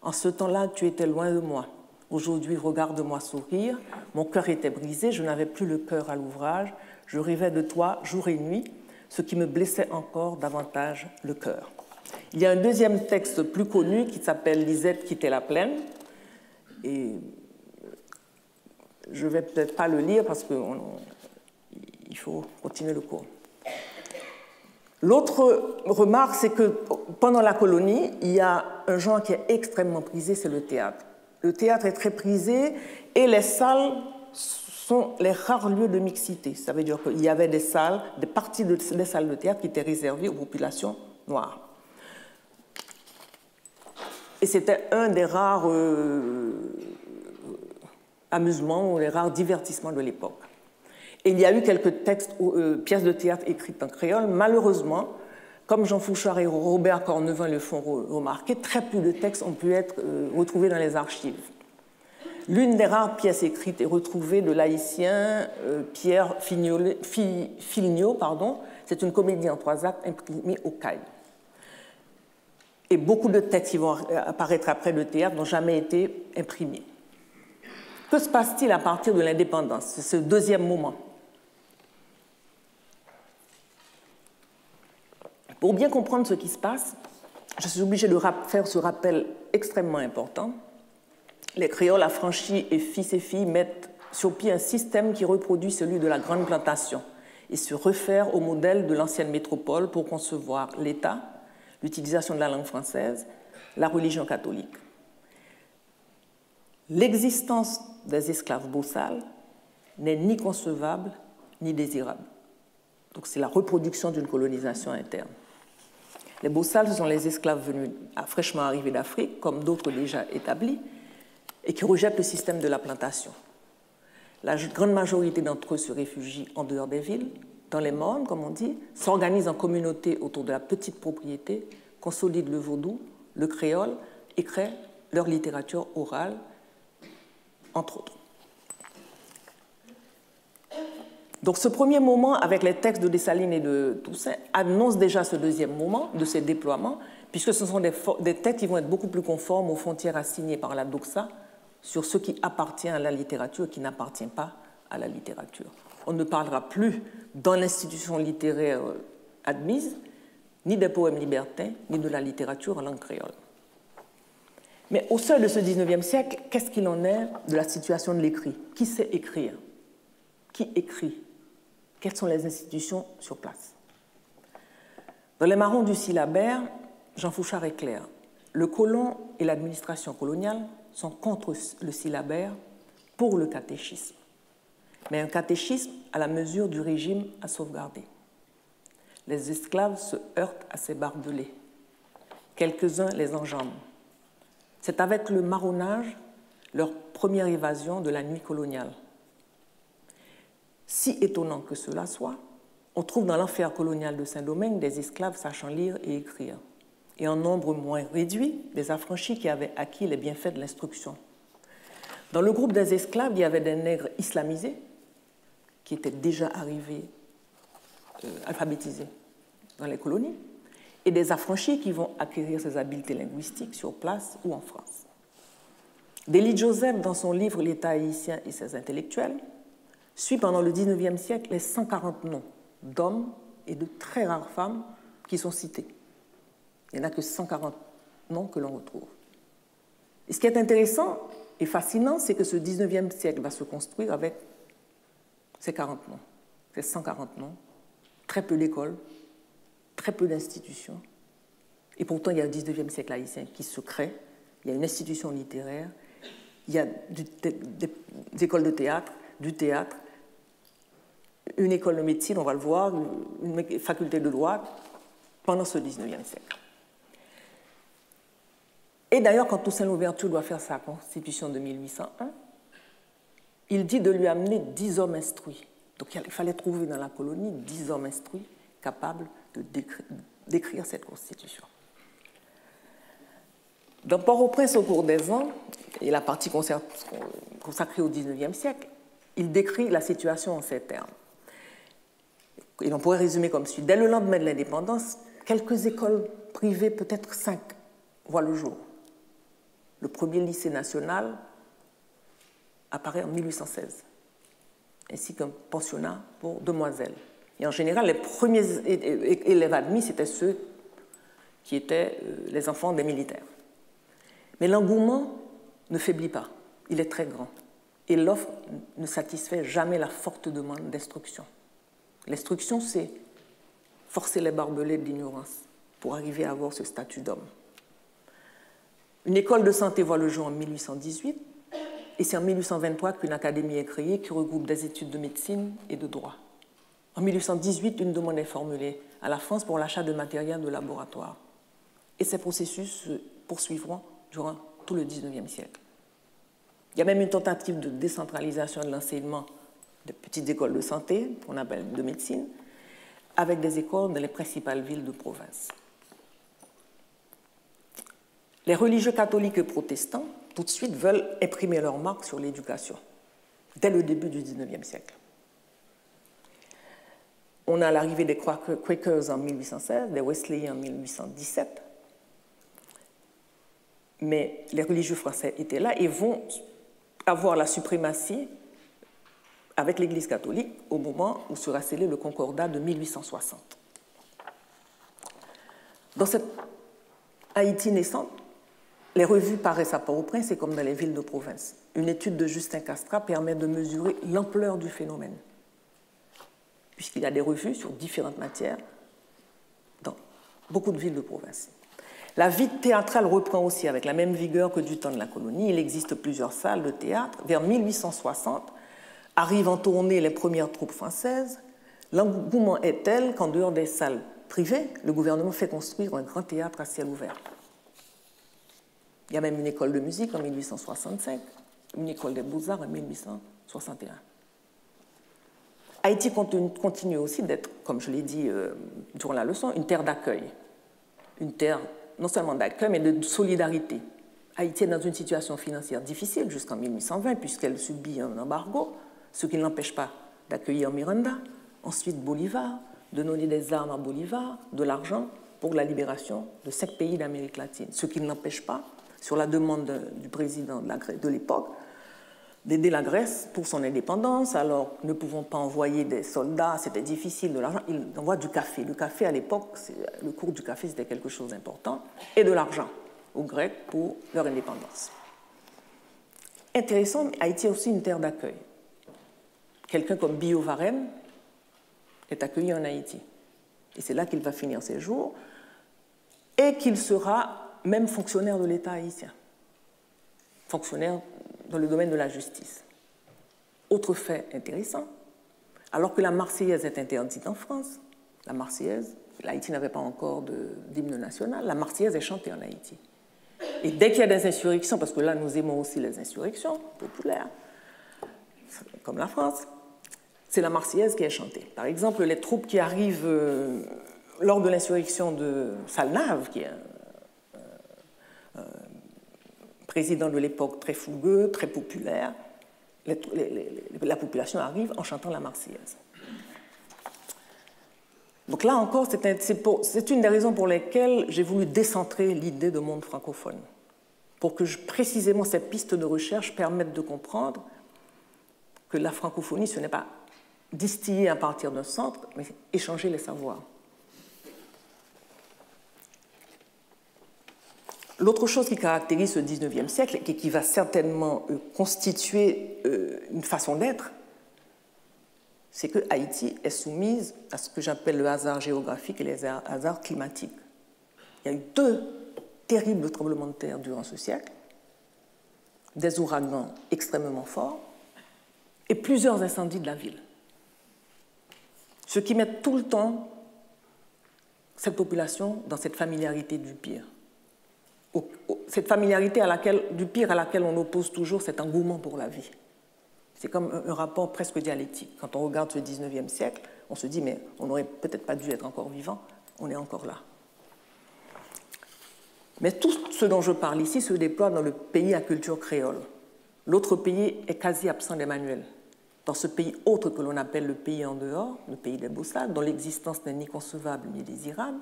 En ce temps-là, tu étais loin de moi. Aujourd'hui, regarde-moi sourire. Mon cœur était brisé, je n'avais plus le cœur à l'ouvrage. Je rêvais de toi jour et nuit, ce qui me blessait encore davantage le cœur. Il y a un deuxième texte plus connu qui s'appelle Lisette quittait la plaine. Et je ne vais peut-être pas le lire parce qu'il faut continuer le cours. L'autre remarque, c'est que pendant la colonie, il y a un genre qui est extrêmement prisé, c'est le théâtre. Le théâtre est très prisé et les salles sont les rares lieux de mixité. Ça veut dire qu'il y avait des salles, des parties des salles de théâtre qui étaient réservées aux populations noires. Et c'était un des rares amusements ou les rares divertissements de l'époque. Et il y a eu quelques textes, pièces de théâtre écrites en créole. Malheureusement, Comme Jean Fouchard et Robert Cornevin le font remarquer, très peu de textes ont pu être retrouvés dans les archives. L'une des rares pièces écrites est retrouvée de l'haïtien Pierre Filniot. C'est une comédie en 3 actes imprimée au Caille. Et beaucoup de textes qui vont apparaître après le théâtre n'ont jamais été imprimés. Que se passe-t-il à partir de l'indépendance? C'est ce deuxième moment. Pour bien comprendre ce qui se passe, je suis obligée de faire ce rappel extrêmement important. Les créoles affranchis et filles mettent sur pied un système qui reproduit celui de la grande plantation et se réfère au modèle de l'ancienne métropole pour concevoir l'État, l'utilisation de la langue française, la religion catholique. L'existence des esclaves bossales n'est ni concevable ni désirable. Donc c'est la reproduction d'une colonisation interne. Les bossales, ce sont les esclaves venus fraîchement arrivés d'Afrique, comme d'autres déjà établis, et qui rejettent le système de la plantation. La grande majorité d'entre eux se réfugient en dehors des villes, dans les mornes, comme on dit, s'organisent en communauté autour de la petite propriété, consolident le vaudou, le créole, et créent leur littérature orale, entre autres. Donc ce premier moment, avec les textes de Dessalines et de Toussaint, annonce déjà ce deuxième moment de ces déploiements, puisque ce sont des textes qui vont être beaucoup plus conformes aux frontières assignées par la doxa sur ce qui appartient à la littérature et qui n'appartient pas à la littérature. On ne parlera plus dans l'institution littéraire admise, ni des poèmes libertins, ni de la littérature en langue créole. Mais au seuil de ce XIXe siècle, qu'est-ce qu'il en est de la situation de l'écrit? Qui sait écrire? Qui écrit? Quelles sont les institutions sur place? Dans les marrons du syllabaire, Jean Fouchard est clair. Le colon et l'administration coloniale sont contre le syllabaire pour le catéchisme. Mais un catéchisme à la mesure du régime à sauvegarder. Les esclaves se heurtent à ces barbelés. Quelques-uns les enjambent. C'est avec le marronnage leur première évasion de la nuit coloniale. Si étonnant que cela soit, on trouve dans l'enfer colonial de Saint-Domingue des esclaves sachant lire et écrire, et en nombre moins réduit, des affranchis qui avaient acquis les bienfaits de l'instruction. Dans le groupe des esclaves, il y avait des nègres islamisés qui étaient déjà arrivés alphabétisés dans les colonies, et des affranchis qui vont acquérir ces habiletés linguistiques sur place ou en France. Délit Joseph, dans son livre « L'État haïtien et ses intellectuels », suit pendant le XIXe siècle les 140 noms d'hommes et de très rares femmes qui sont cités. Il n'y en a que 140 noms que l'on retrouve. Et ce qui est intéressant et fascinant, c'est que ce XIXe siècle va se construire avec ces 40 noms, ces 140 noms, très peu d'écoles, très peu d'institutions. Et pourtant, il y a un XIXe siècle haïtien qui se crée, il y a une institution littéraire, il y a des écoles de théâtre, du théâtre, une école de médecine, on va le voir, une faculté de droit, pendant ce XIXe siècle. Et d'ailleurs, quand Toussaint Louverture doit faire sa constitution de 1801, il dit de lui amener 10 hommes instruits. Donc il fallait trouver dans la colonie 10 hommes instruits capables d'écrire cette constitution. Dans Port-au-Prince, au cours des ans, et la partie consacrée au XIXe siècle, il décrit la situation en ces termes. Et on pourrait résumer comme suit. Dès le lendemain de l'indépendance, quelques écoles privées, peut-être 5, voient le jour. Le premier lycée national apparaît en 1816, ainsi qu'un pensionnat pour demoiselles. Et en général, les premiers élèves admis, c'était ceux qui étaient les enfants des militaires. Mais l'engouement ne faiblit pas, il est très grand. Et l'offre ne satisfait jamais la forte demande d'instruction. L'instruction, c'est forcer les barbelés de l'ignorance pour arriver à avoir ce statut d'homme. Une école de santé voit le jour en 1818, et c'est en 1823 qu'une académie est créée qui regroupe des études de médecine et de droit. En 1818, une demande est formulée à la France pour l'achat de matériel de laboratoire. Et ces processus se poursuivront durant tout le XIXe siècle. Il y a même une tentative de décentralisation de l'enseignement des petites écoles de santé, qu'on appelle de médecine, avec des écoles dans les principales villes de province. Les religieux catholiques et protestants, tout de suite, veulent imprimer leur marque sur l'éducation, dès le début du XIXe siècle. On a l'arrivée des Quakers en 1816, des Wesleyens en 1817, mais les religieux français étaient là et vont avoir la suprématie avec l'Église catholique au moment où sera scellé le Concordat de 1860. Dans cette Haïti naissante, les revues paraissent à Port-au-Prince et comme dans les villes de province. Une étude de Justin Castra permet de mesurer l'ampleur du phénomène, puisqu'il y a des revues sur différentes matières dans beaucoup de villes de province. La vie théâtrale reprend aussi avec la même vigueur que du temps de la colonie. Il existe plusieurs salles de théâtre. Vers 1860, arrivent en tournée les premières troupes françaises. L'engouement est tel qu'en dehors des salles privées, le gouvernement fait construire un grand théâtre à ciel ouvert. Il y a même une école de musique en 1865, une école des beaux-arts en 1861. Haïti continue aussi d'être, comme je l'ai dit durant la leçon, une terre d'accueil. Une terre non seulement d'accueil, mais de solidarité. Haïti est dans une situation financière difficile jusqu'en 1820, puisqu'elle subit un embargo, ce qui ne l'empêche pas d'accueillir Miranda, ensuite Bolivar, de donner des armes à Bolivar, de l'argent pour la libération de 5 pays d'Amérique latine. Ce qui ne l'empêche pas, sur la demande du président de l'époque, d'aider la Grèce pour son indépendance. Alors, ne pouvant pas envoyer des soldats, c'était difficile, de l'argent, il envoie du café. Le café, à l'époque, le cours du café, c'était quelque chose d'important, et de l'argent aux Grecs pour leur indépendance. Intéressant, Haïti est aussi une terre d'accueil. Quelqu'un comme Billaud Varenne est accueilli en Haïti. Et c'est là qu'il va finir ses jours, et qu'il sera même fonctionnaire de l'État haïtien, fonctionnaire dans le domaine de la justice. Autre fait intéressant, alors que la Marseillaise est interdite en France, la Marseillaise, l'Haïti n'avait pas encore d'hymne national, la Marseillaise est chantée en Haïti. Et dès qu'il y a des insurrections, parce que là nous aimons aussi les insurrections populaires, comme la France, c'est la Marseillaise qui est chantée. Par exemple, les troupes qui arrivent lors de l'insurrection de Salnave, qui est un président de l'époque très fougueux, très populaire, la population arrive en chantant la Marseillaise. Donc là encore, c'est une des raisons pour lesquelles j'ai voulu décentrer l'idée de monde francophone, pour que précisément cette piste de recherche permette de comprendre que la francophonie, ce n'est pas distiller à partir d'un centre, mais échanger les savoirs. L'autre chose qui caractérise ce XIXe siècle et qui va certainement constituer une façon d'être, c'est que Haïti est soumise à ce que j'appelle le hasard géographique et les hasards climatiques. Il y a eu 2 terribles tremblements de terre durant ce siècle, des ouragans extrêmement forts et plusieurs incendies de la ville. Ce qui met tout le temps cette population dans cette familiarité du pire. Cette familiarité du pire à laquelle on oppose toujours cet engouement pour la vie. C'est comme un rapport presque dialectique. Quand on regarde ce XIXe siècle, on se dit, mais on n'aurait peut-être pas dû être encore vivant, on est encore là. Mais tout ce dont je parle ici se déploie dans le pays à culture créole. L'autre pays est quasi absent des manuels. Dans ce pays autre que l'on appelle le pays en dehors, le pays des Beaux-Salles, dont l'existence n'est ni concevable ni désirable,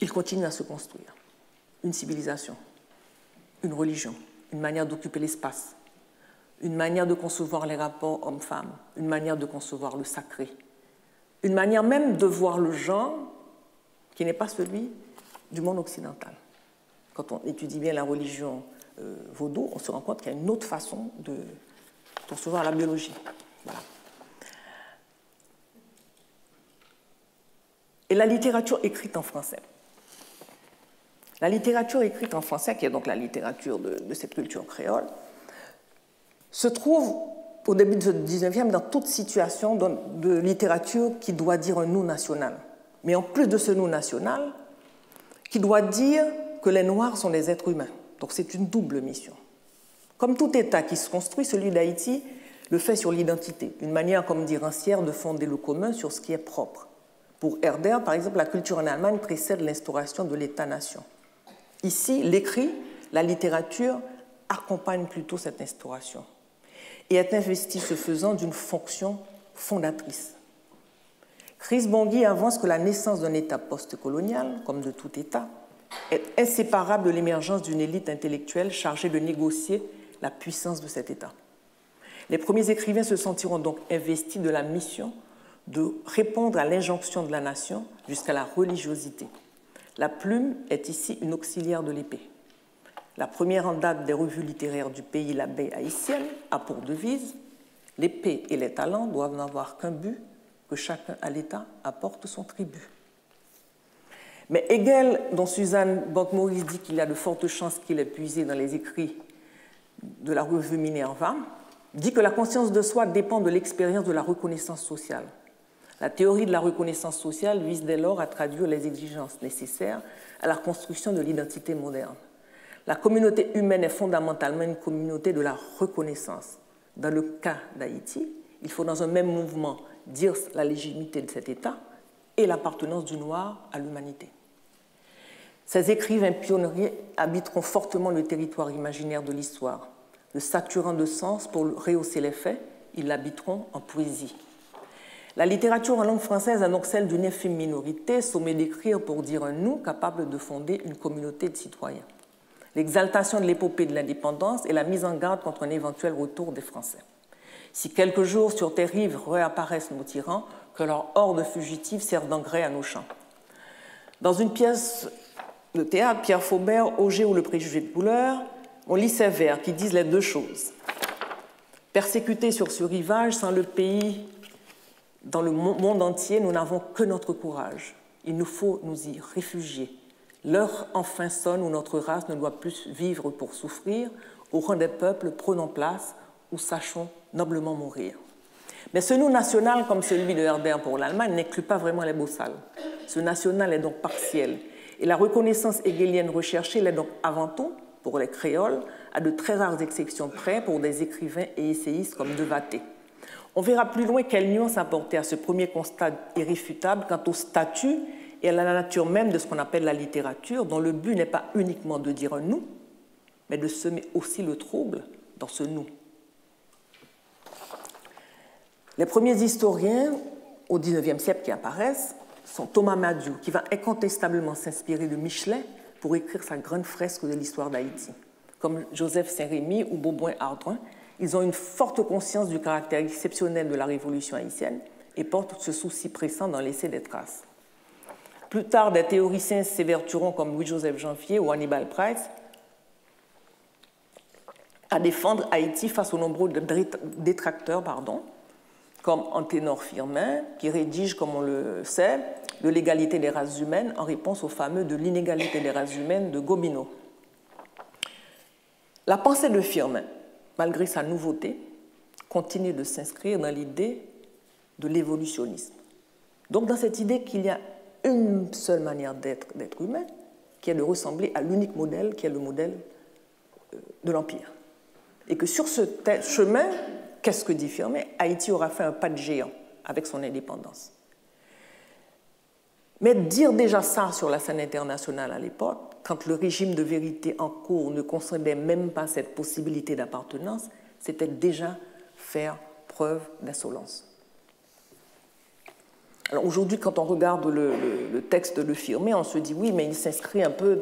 il continue à se construire. Une civilisation, une religion, une manière d'occuper l'espace, une manière de concevoir les rapports hommes-femmes, une manière de concevoir le sacré, une manière même de voir le genre qui n'est pas celui du monde occidental. Quand on étudie bien la religion vaudou, on se rend compte qu'il y a une autre façon de concevoir la biologie. Voilà. Et la littérature écrite en français. La littérature écrite en français, qui est donc la littérature de cette culture créole, se trouve au début du XIXe dans toute situation de littérature qui doit dire un nous national. Mais en plus de ce nous national, qui doit dire que les Noirs sont des êtres humains. Donc c'est une double mission. Comme tout État qui se construit, celui d'Haïti, le fait sur l'identité, une manière, comme dit Rancière, de fonder le commun sur ce qui est propre. Pour Herder, par exemple, la culture en Allemagne précède l'instauration de l'État-nation. Ici, l'écrit, la littérature, accompagne plutôt cette instauration et est investi ce faisant d'une fonction fondatrice. Chris Bongui avance que la naissance d'un État post-colonial, comme de tout État, est inséparable de l'émergence d'une élite intellectuelle chargée de négocier la puissance de cet État. Les premiers écrivains se sentiront donc investis de la mission de répondre à l'injonction de la nation jusqu'à la religiosité. La plume est ici une auxiliaire de l'épée. La première en date des revues littéraires du pays, l'abeille haïtienne, a pour devise « L'épée et les talents doivent n'avoir qu'un but, que chacun à l'État apporte son tribut ». Mais Hegel, dont Suzanne Bonk-Morris dit qu'il y a de fortes chances qu'il ait puisé dans les écrits de la revue Minerva, dit que la conscience de soi dépend de l'expérience de la reconnaissance sociale. La théorie de la reconnaissance sociale vise dès lors à traduire les exigences nécessaires à la construction de l'identité moderne. La communauté humaine est fondamentalement une communauté de la reconnaissance. Dans le cas d'Haïti, il faut dans un même mouvement dire la légitimité de cet État et l'appartenance du noir à l'humanité. Ces écrivains pionniers habiteront fortement le territoire imaginaire de l'histoire. Le saturant de sens pour rehausser les faits, ils l'habiteront en poésie. La littérature en langue française est donc celle d'une infime minorité, sommée d'écrire pour dire un nous, capable de fonder une communauté de citoyens. L'exaltation de l'épopée de l'indépendance et la mise en garde contre un éventuel retour des Français. Si quelques jours sur tes rives réapparaissent nos tyrans, que leurs hordes fugitives servent d'engrais à nos champs. Dans une pièce de théâtre, Pierre Faubert, Auger ou le préjugé de couleur, on lit ces vers qui disent les deux choses. Persécutés sur ce rivage, sans le pays, dans le monde entier, nous n'avons que notre courage. Il nous faut nous y réfugier. L'heure enfin sonne où notre race ne doit plus vivre pour souffrir. Au rang des peuples, prenons place ou sachons noblement mourir. Mais ce nous national, comme celui de Herder pour l'Allemagne, n'inclut pas vraiment les Bossal. Ce national est donc partiel. Et la reconnaissance hegelienne recherchée l'est donc avant tout, pour les créoles, à de très rares exceptions près, pour des écrivains et essayistes comme Devaté. On verra plus loin quelle nuance apporter à ce premier constat irréfutable quant au statut et à la nature même de ce qu'on appelle la littérature, dont le but n'est pas uniquement de dire un nous, mais de semer aussi le trouble dans ce nous. Les premiers historiens au XIXe siècle qui apparaissent sont Thomas Madiou, qui va incontestablement s'inspirer de Michelet pour écrire sa grande fresque de l'histoire d'Haïti. Comme Joseph Saint-Rémy ou Beauboin-Ardouin, ils ont une forte conscience du caractère exceptionnel de la Révolution haïtienne et portent ce souci pressant dans l'essai des traces. Plus tard, des théoriciens s'évertueront comme Louis-Joseph Janvier ou Hannibal Price à défendre Haïti face aux nombreux détracteurs, comme Anténor Firmin, qui rédige, comme on le sait, de l'égalité des races humaines en réponse au fameux de l'inégalité des races humaines de Gobineau. La pensée de Firmin, malgré sa nouveauté, continue de s'inscrire dans l'idée de l'évolutionnisme. Donc dans cette idée qu'il y a une seule manière d'être humain, qui est de ressembler à l'unique modèle, qui est le modèle de l'Empire. Et que sur ce chemin, qu'est-ce que dit Firmin? Haïti aura fait un pas de géant avec son indépendance. Mais dire déjà ça sur la scène internationale à l'époque, quand le régime de vérité en cours ne concédait même pas cette possibilité d'appartenance, c'était déjà faire preuve d'insolence. Alors aujourd'hui, quand on regarde le texte de Firmin, on se dit oui, mais il s'inscrit un peu,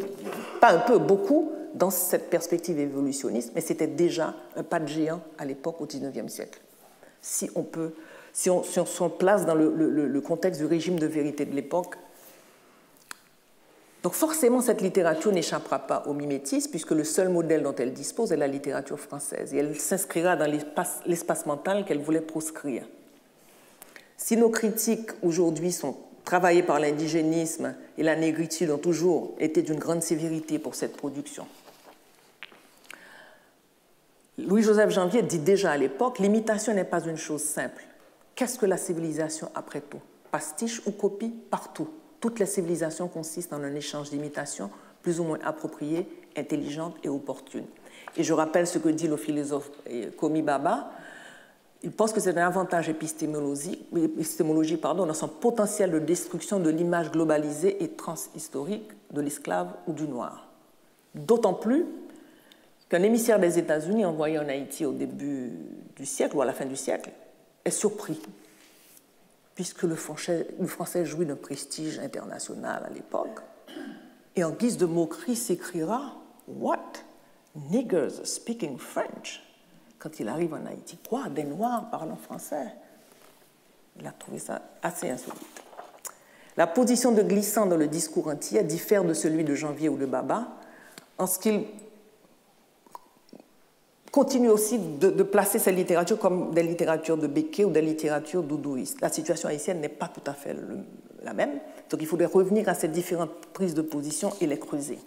pas un peu, beaucoup, dans cette perspective évolutionniste, mais c'était déjà un pas de géant à l'époque, au XIXe siècle. Si on se place dans le contexte du régime de vérité de l'époque. Donc forcément, cette littérature n'échappera pas au mimétisme, puisque le seul modèle dont elle dispose est la littérature française, et elle s'inscrira dans l'espace mental qu'elle voulait proscrire. Si nos critiques aujourd'hui sont travaillées par l'indigénisme et la négritude ont toujours été d'une grande sévérité pour cette production, Louis-Joseph Janvier dit déjà à l'époque, l'imitation n'est pas une chose simple. Qu'est-ce que la civilisation après tout? Pastiche ou copie? Partout. Toutes les civilisations consistent en un échange d'imitations plus ou moins appropriées, intelligentes et opportunes. Et je rappelle ce que dit le philosophe Komi Baba, Il pense que c'est un avantage épistémologique dans son potentiel de destruction de l'image globalisée et transhistorique de l'esclave ou du noir. D'autant plus qu'un émissaire des États-Unis envoyé en Haïti au début du siècle ou à la fin du siècle est surpris, puisque le français jouit d'un prestige international à l'époque, et en guise de moquerie s'écrira « What? Niggers speaking French ?» quand il arrive en Haïti. Quoi? Des Noirs parlant français? Il a trouvé ça assez insolite. La position de Glissant dans le discours antillais diffère de celui de Janvier ou de Baba, en ce qu'il continue aussi de placer ces littératures comme des littératures de Béké ou des littératures doudouistes. La situation haïtienne n'est pas tout à fait la même, donc il faudrait revenir à ces différentes prises de position et les creuser.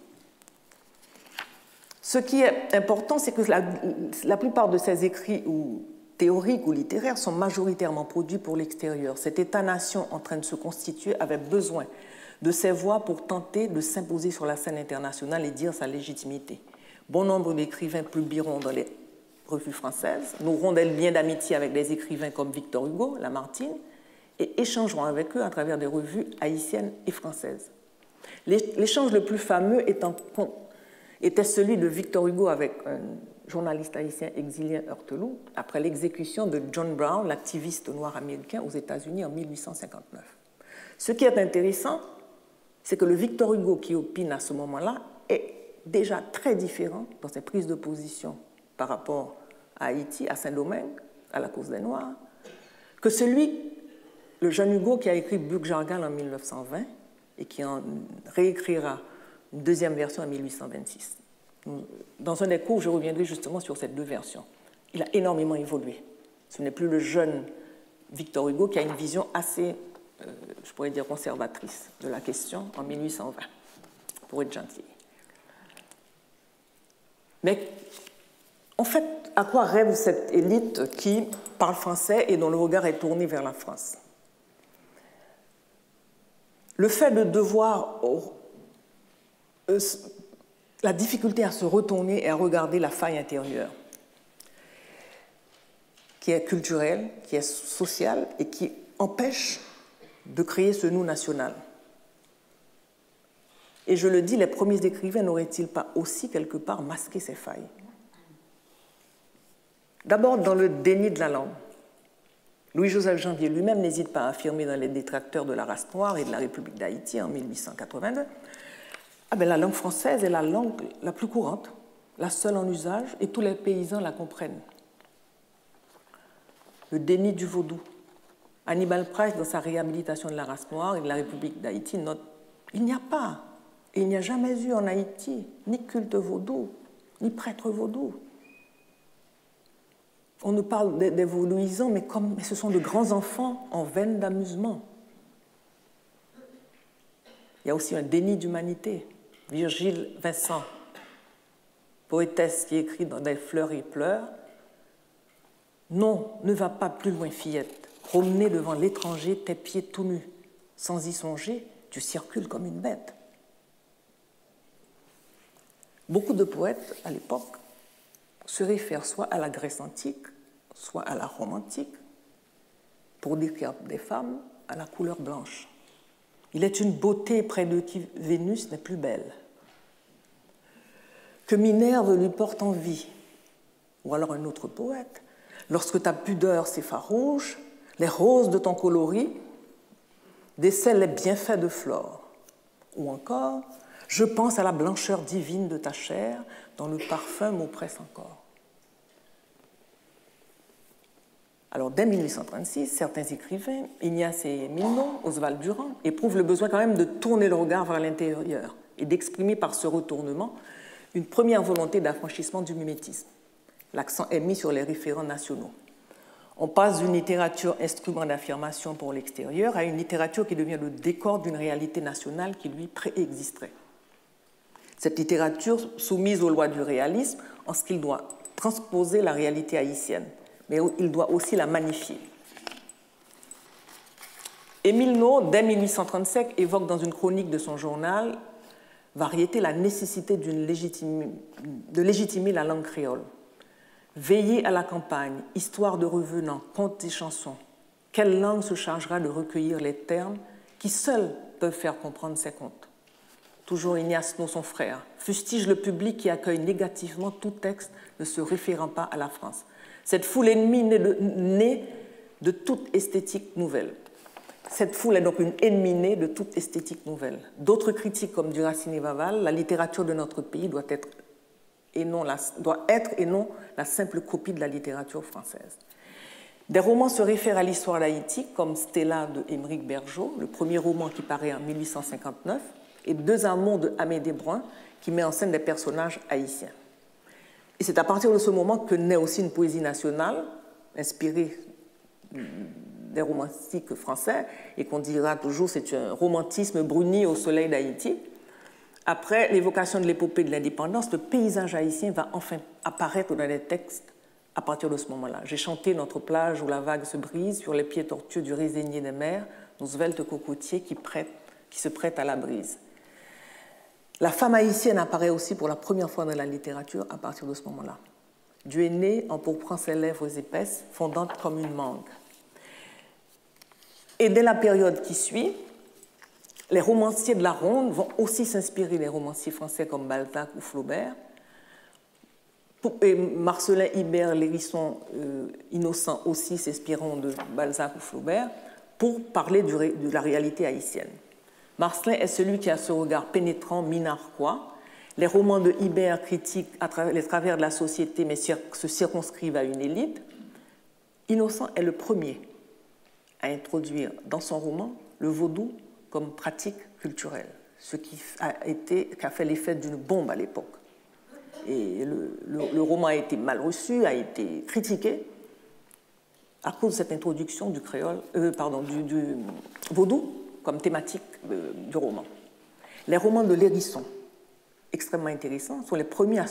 Ce qui est important, c'est que la plupart de ces écrits ou théoriques ou littéraires sont majoritairement produits pour l'extérieur. Cet État-nation en train de se constituer avait besoin de ces voix pour tenter de s'imposer sur la scène internationale et dire sa légitimité. Bon nombre d'écrivains publieront dans les revues françaises, noueront des liens d'amitié avec des écrivains comme Victor Hugo, Lamartine, et échangeront avec eux à travers des revues haïtiennes et françaises. L'échange le plus fameux était celui de Victor Hugo avec un journaliste haïtien exilien Heurteloup, après l'exécution de John Brown, l'activiste noir américain aux États-Unis en 1859. Ce qui est intéressant, c'est que le Victor Hugo qui opine à ce moment-là est déjà très différent dans ses prises de position par rapport à Haïti, à Saint-Domingue, à la cause des Noirs, que le jeune Hugo qui a écrit Buck-Jargal en 1920 et qui en réécrira une deuxième version en 1826. Dans un des cours, je reviendrai justement sur ces deux versions. Il a énormément évolué. Ce n'est plus le jeune Victor Hugo qui a une vision assez, je pourrais dire, conservatrice de la question en 1820, pour être gentil. Mais en fait, à quoi rêve cette élite qui parle français et dont le regard est tourné vers la France? Le fait de devoir la difficulté à se retourner et à regarder la faille intérieure, qui est culturelle, qui est sociale et qui empêche de créer ce nous national. Et je le dis, les premiers écrivains n'auraient-ils pas aussi quelque part masqué ces failles? D'abord dans le déni de la langue. Louis-Joseph Janvier lui-même n'hésite pas à affirmer dans les détracteurs de la race noire et de la République d'Haïti en 1882 la langue française est la langue la plus courante, la seule en usage, et tous les paysans la comprennent. Le déni du vaudou. Hannibal Price, dans sa réhabilitation de la race noire et de la République d'Haïti, note « Il n'y a pas, et il n'y a jamais eu en Haïti, ni culte vaudou, ni prêtre vaudou. » On nous parle des vaudouisants, mais ce sont de grands enfants en veine d'amusement. Il y a aussi un déni d'humanité. Virgile Vincent, poétesse qui écrit dans Des fleurs et pleurs, « Non, ne va pas plus loin, fillette, promener devant l'étranger tes pieds tout nus. Sans y songer, tu circules comme une bête. » Beaucoup de poètes, à l'époque, se réfèrent soit à la Grèce antique, soit à la Rome antique, pour décrire des femmes à la couleur blanche. Il est une beauté près de qui Vénus n'est plus belle, que Minerve lui porte envie. Ou alors un autre poète, lorsque ta pudeur s'effarouche, les roses de ton coloris décèlent les bienfaits de Flore. Ou encore, je pense à la blancheur divine de ta chair, dont le parfum m'oppresse encore. Alors, dès 1836, certains écrivains, Ignace et Milno, Oswald Durand, éprouvent le besoin quand même de tourner le regard vers l'intérieur et d'exprimer par ce retournement une première volonté d'affranchissement du mimétisme. L'accent est mis sur les référents nationaux. On passe d'une littérature instrument d'affirmation pour l'extérieur à une littérature qui devient le décor d'une réalité nationale qui lui préexisterait. Cette littérature soumise aux lois du réalisme en ce qu'il doit transposer la réalité haïtienne, mais il doit aussi la magnifier. Émile Naud, dès 1835, évoque dans une chronique de son journal Variété la nécessité de légitimer la langue créole. Veillez à la campagne, histoire de revenants, contes et chansons. Quelle langue se chargera de recueillir les termes qui seuls peuvent faire comprendre ces contes? Toujours Ignace, son frère, fustige le public qui accueille négativement tout texte ne se référant pas à la France. Cette foule ennemie née de toute esthétique nouvelle. Cette foule est donc une ennemie née de toute esthétique nouvelle. D'autres critiques comme Durassine et Vaval, la littérature de notre pays doit être et non la simple copie de la littérature française. Des romans se réfèrent à l'histoire d'Haïti, comme Stella de Émeric Bergeau, le premier roman qui paraît en 1859, et Deux Amants de Amédée Brun, qui met en scène des personnages haïtiens. Et c'est à partir de ce moment que naît aussi une poésie nationale, inspirée des romantiques français, et qu'on dira toujours c'est un romantisme bruni au soleil d'Haïti. Après l'évocation de l'épopée de l'indépendance, le paysage haïtien va enfin apparaître dans les textes à partir de ce moment-là. J'ai chanté notre plage où la vague se brise, sur les pieds tortueux du résigné des mers, nos sveltes cocotiers qui se prêtent à la brise. La femme haïtienne apparaît aussi pour la première fois dans la littérature à partir de ce moment-là. Dieu est né, empourprant ses lèvres épaisses, fondantes comme une mangue. Et dès la période qui suit, les romanciers de la Ronde vont aussi s'inspirer des romanciers français comme Balzac ou Flaubert. Et Marcellin, Ibert, Lérisson, Innocent aussi s'inspireront de Balzac ou Flaubert pour parler de la réalité haïtienne. Marcellin est celui qui a ce regard pénétrant, mi-narquois. Les romans de Ibert critiquent les travers de la société mais se circonscrivent à une élite. Innocent est le premier à introduire dans son roman le vaudou comme pratique culturelle, ce qui a fait l'effet d'une bombe à l'époque. Et le roman a été mal reçu, a été critiqué à cause de cette introduction du vaudou comme thématique du roman. Les romans de Lérisson, extrêmement intéressants, sont les premiers à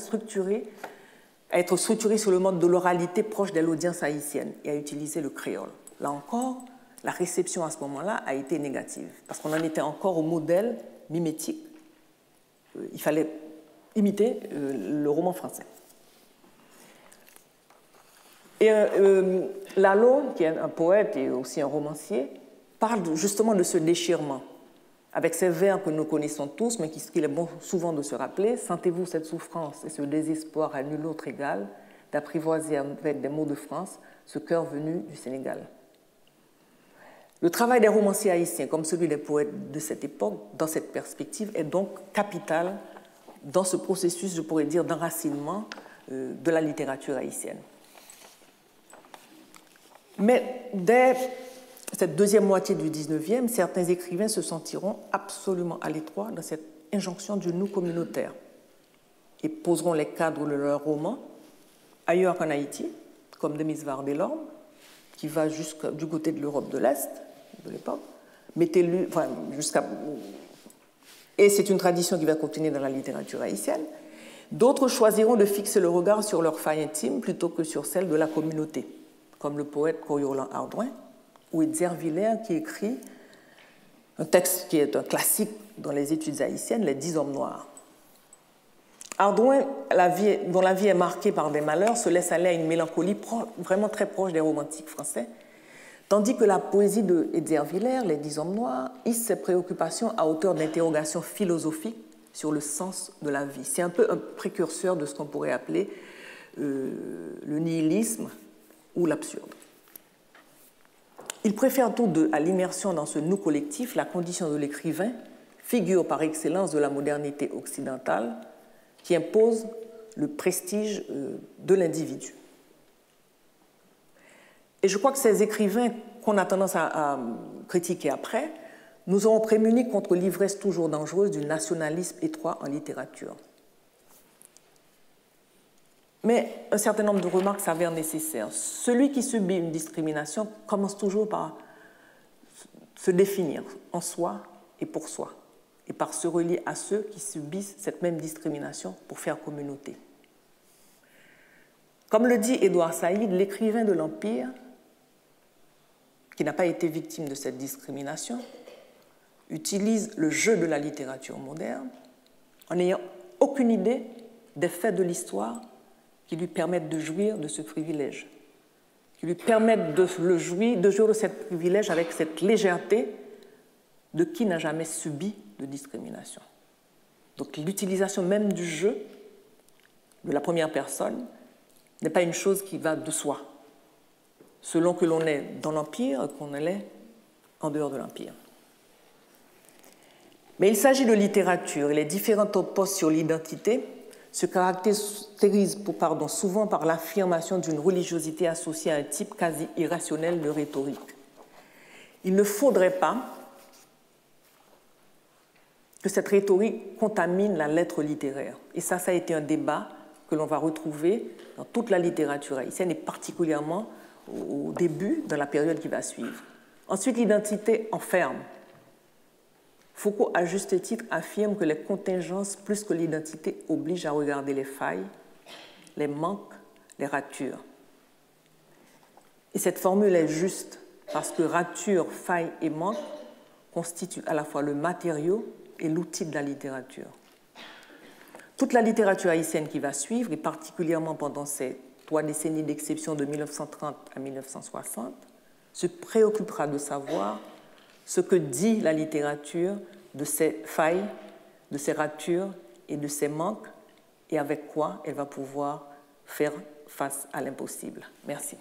être structurés sur le mode de l'oralité proche de l'audience haïtienne et à utiliser le créole. Là encore, la réception à ce moment-là a été négative, parce qu'on en était encore au modèle mimétique. Il fallait imiter le roman français. Et Lalo, qui est un poète et aussi un romancier, parle justement de ce déchirement, avec ces vers que nous connaissons tous, mais qu'il est bon souvent de se rappeler. Sentez-vous cette souffrance et ce désespoir à nul autre égal, d'apprivoiser avec des mots de France ce cœur venu du Sénégal. Le travail des romanciers haïtiens, comme celui des poètes de cette époque, dans cette perspective, est donc capital dans ce processus, je pourrais dire, d'enracinement de la littérature haïtienne. Mais dès cette deuxième moitié du XIXe, certains écrivains se sentiront absolument à l'étroit dans cette injonction du nous communautaire et poseront les cadres de leurs romans ailleurs qu'en Haïti, comme Demisvar Delorme, qui va du côté de l'Europe de l'Est de l'époque, et c'est une tradition qui va continuer dans la littérature haïtienne. D'autres choisiront de fixer le regard sur leur faille intime plutôt que sur celle de la communauté, comme le poète Coriolan Hardouin ou Edzer Villers qui écrit un texte qui est un classique dans les études haïtiennes, Les 10 hommes noirs. Hardouin, dont la vie est marquée par des malheurs, se laisse aller à une mélancolie vraiment très proche des romantiques français, tandis que la poésie de Edzer Villers, Les 10 hommes noirs, hisse ses préoccupations à hauteur d'interrogations philosophiques sur le sens de la vie. C'est un peu un précurseur de ce qu'on pourrait appeler le nihilisme ou l'absurde. Ils préfèrent tous deux à l'immersion dans ce nous collectif la condition de l'écrivain, figure par excellence de la modernité occidentale, qui impose le prestige de l'individu. Et je crois que ces écrivains qu'on a tendance à critiquer après nous auront prémunis contre l'ivresse toujours dangereuse du nationalisme étroit en littérature. Mais un certain nombre de remarques s'avèrent nécessaires. Celui qui subit une discrimination commence toujours par se définir en soi et pour soi, et par se relier à ceux qui subissent cette même discrimination pour faire communauté. Comme le dit Édouard Saïd, l'écrivain de l'Empire, qui n'a pas été victime de cette discrimination, utilise le jeu de la littérature moderne en n'ayant aucune idée des faits de l'histoire qui lui permettent de jouir de ce privilège, qui lui permettent de jouir de ce privilège avec cette légèreté de qui n'a jamais subi de discrimination. Donc l'utilisation même du jeu de la première personne n'est pas une chose qui va de soi, selon que l'on est dans l'Empire ou qu'on est en dehors de l'Empire. Mais il s'agit de littérature et les différentes postes sur l'identité se caractérisent souvent par l'affirmation d'une religiosité associée à un type quasi irrationnel de rhétorique. Il ne faudrait pas que cette rhétorique contamine la lettre littéraire. Et ça a été un débat que l'on va retrouver dans toute la littérature haïtienne et particulièrement au début, dans la période qui va suivre. Ensuite, l'identité enferme. Foucault, à juste titre, affirme que les contingences, plus que l'identité, obligent à regarder les failles, les manques, les ratures. Et cette formule est juste parce que rature, faille et manque constituent à la fois le matériau et l'outil de la littérature. Toute la littérature haïtienne qui va suivre, et particulièrement pendant ces 3 décennies d'exception de 1930 à 1960, se préoccupera de savoir ce que dit la littérature de ses failles, de ses ratures et de ses manques, et avec quoi elle va pouvoir faire face à l'impossible. Merci.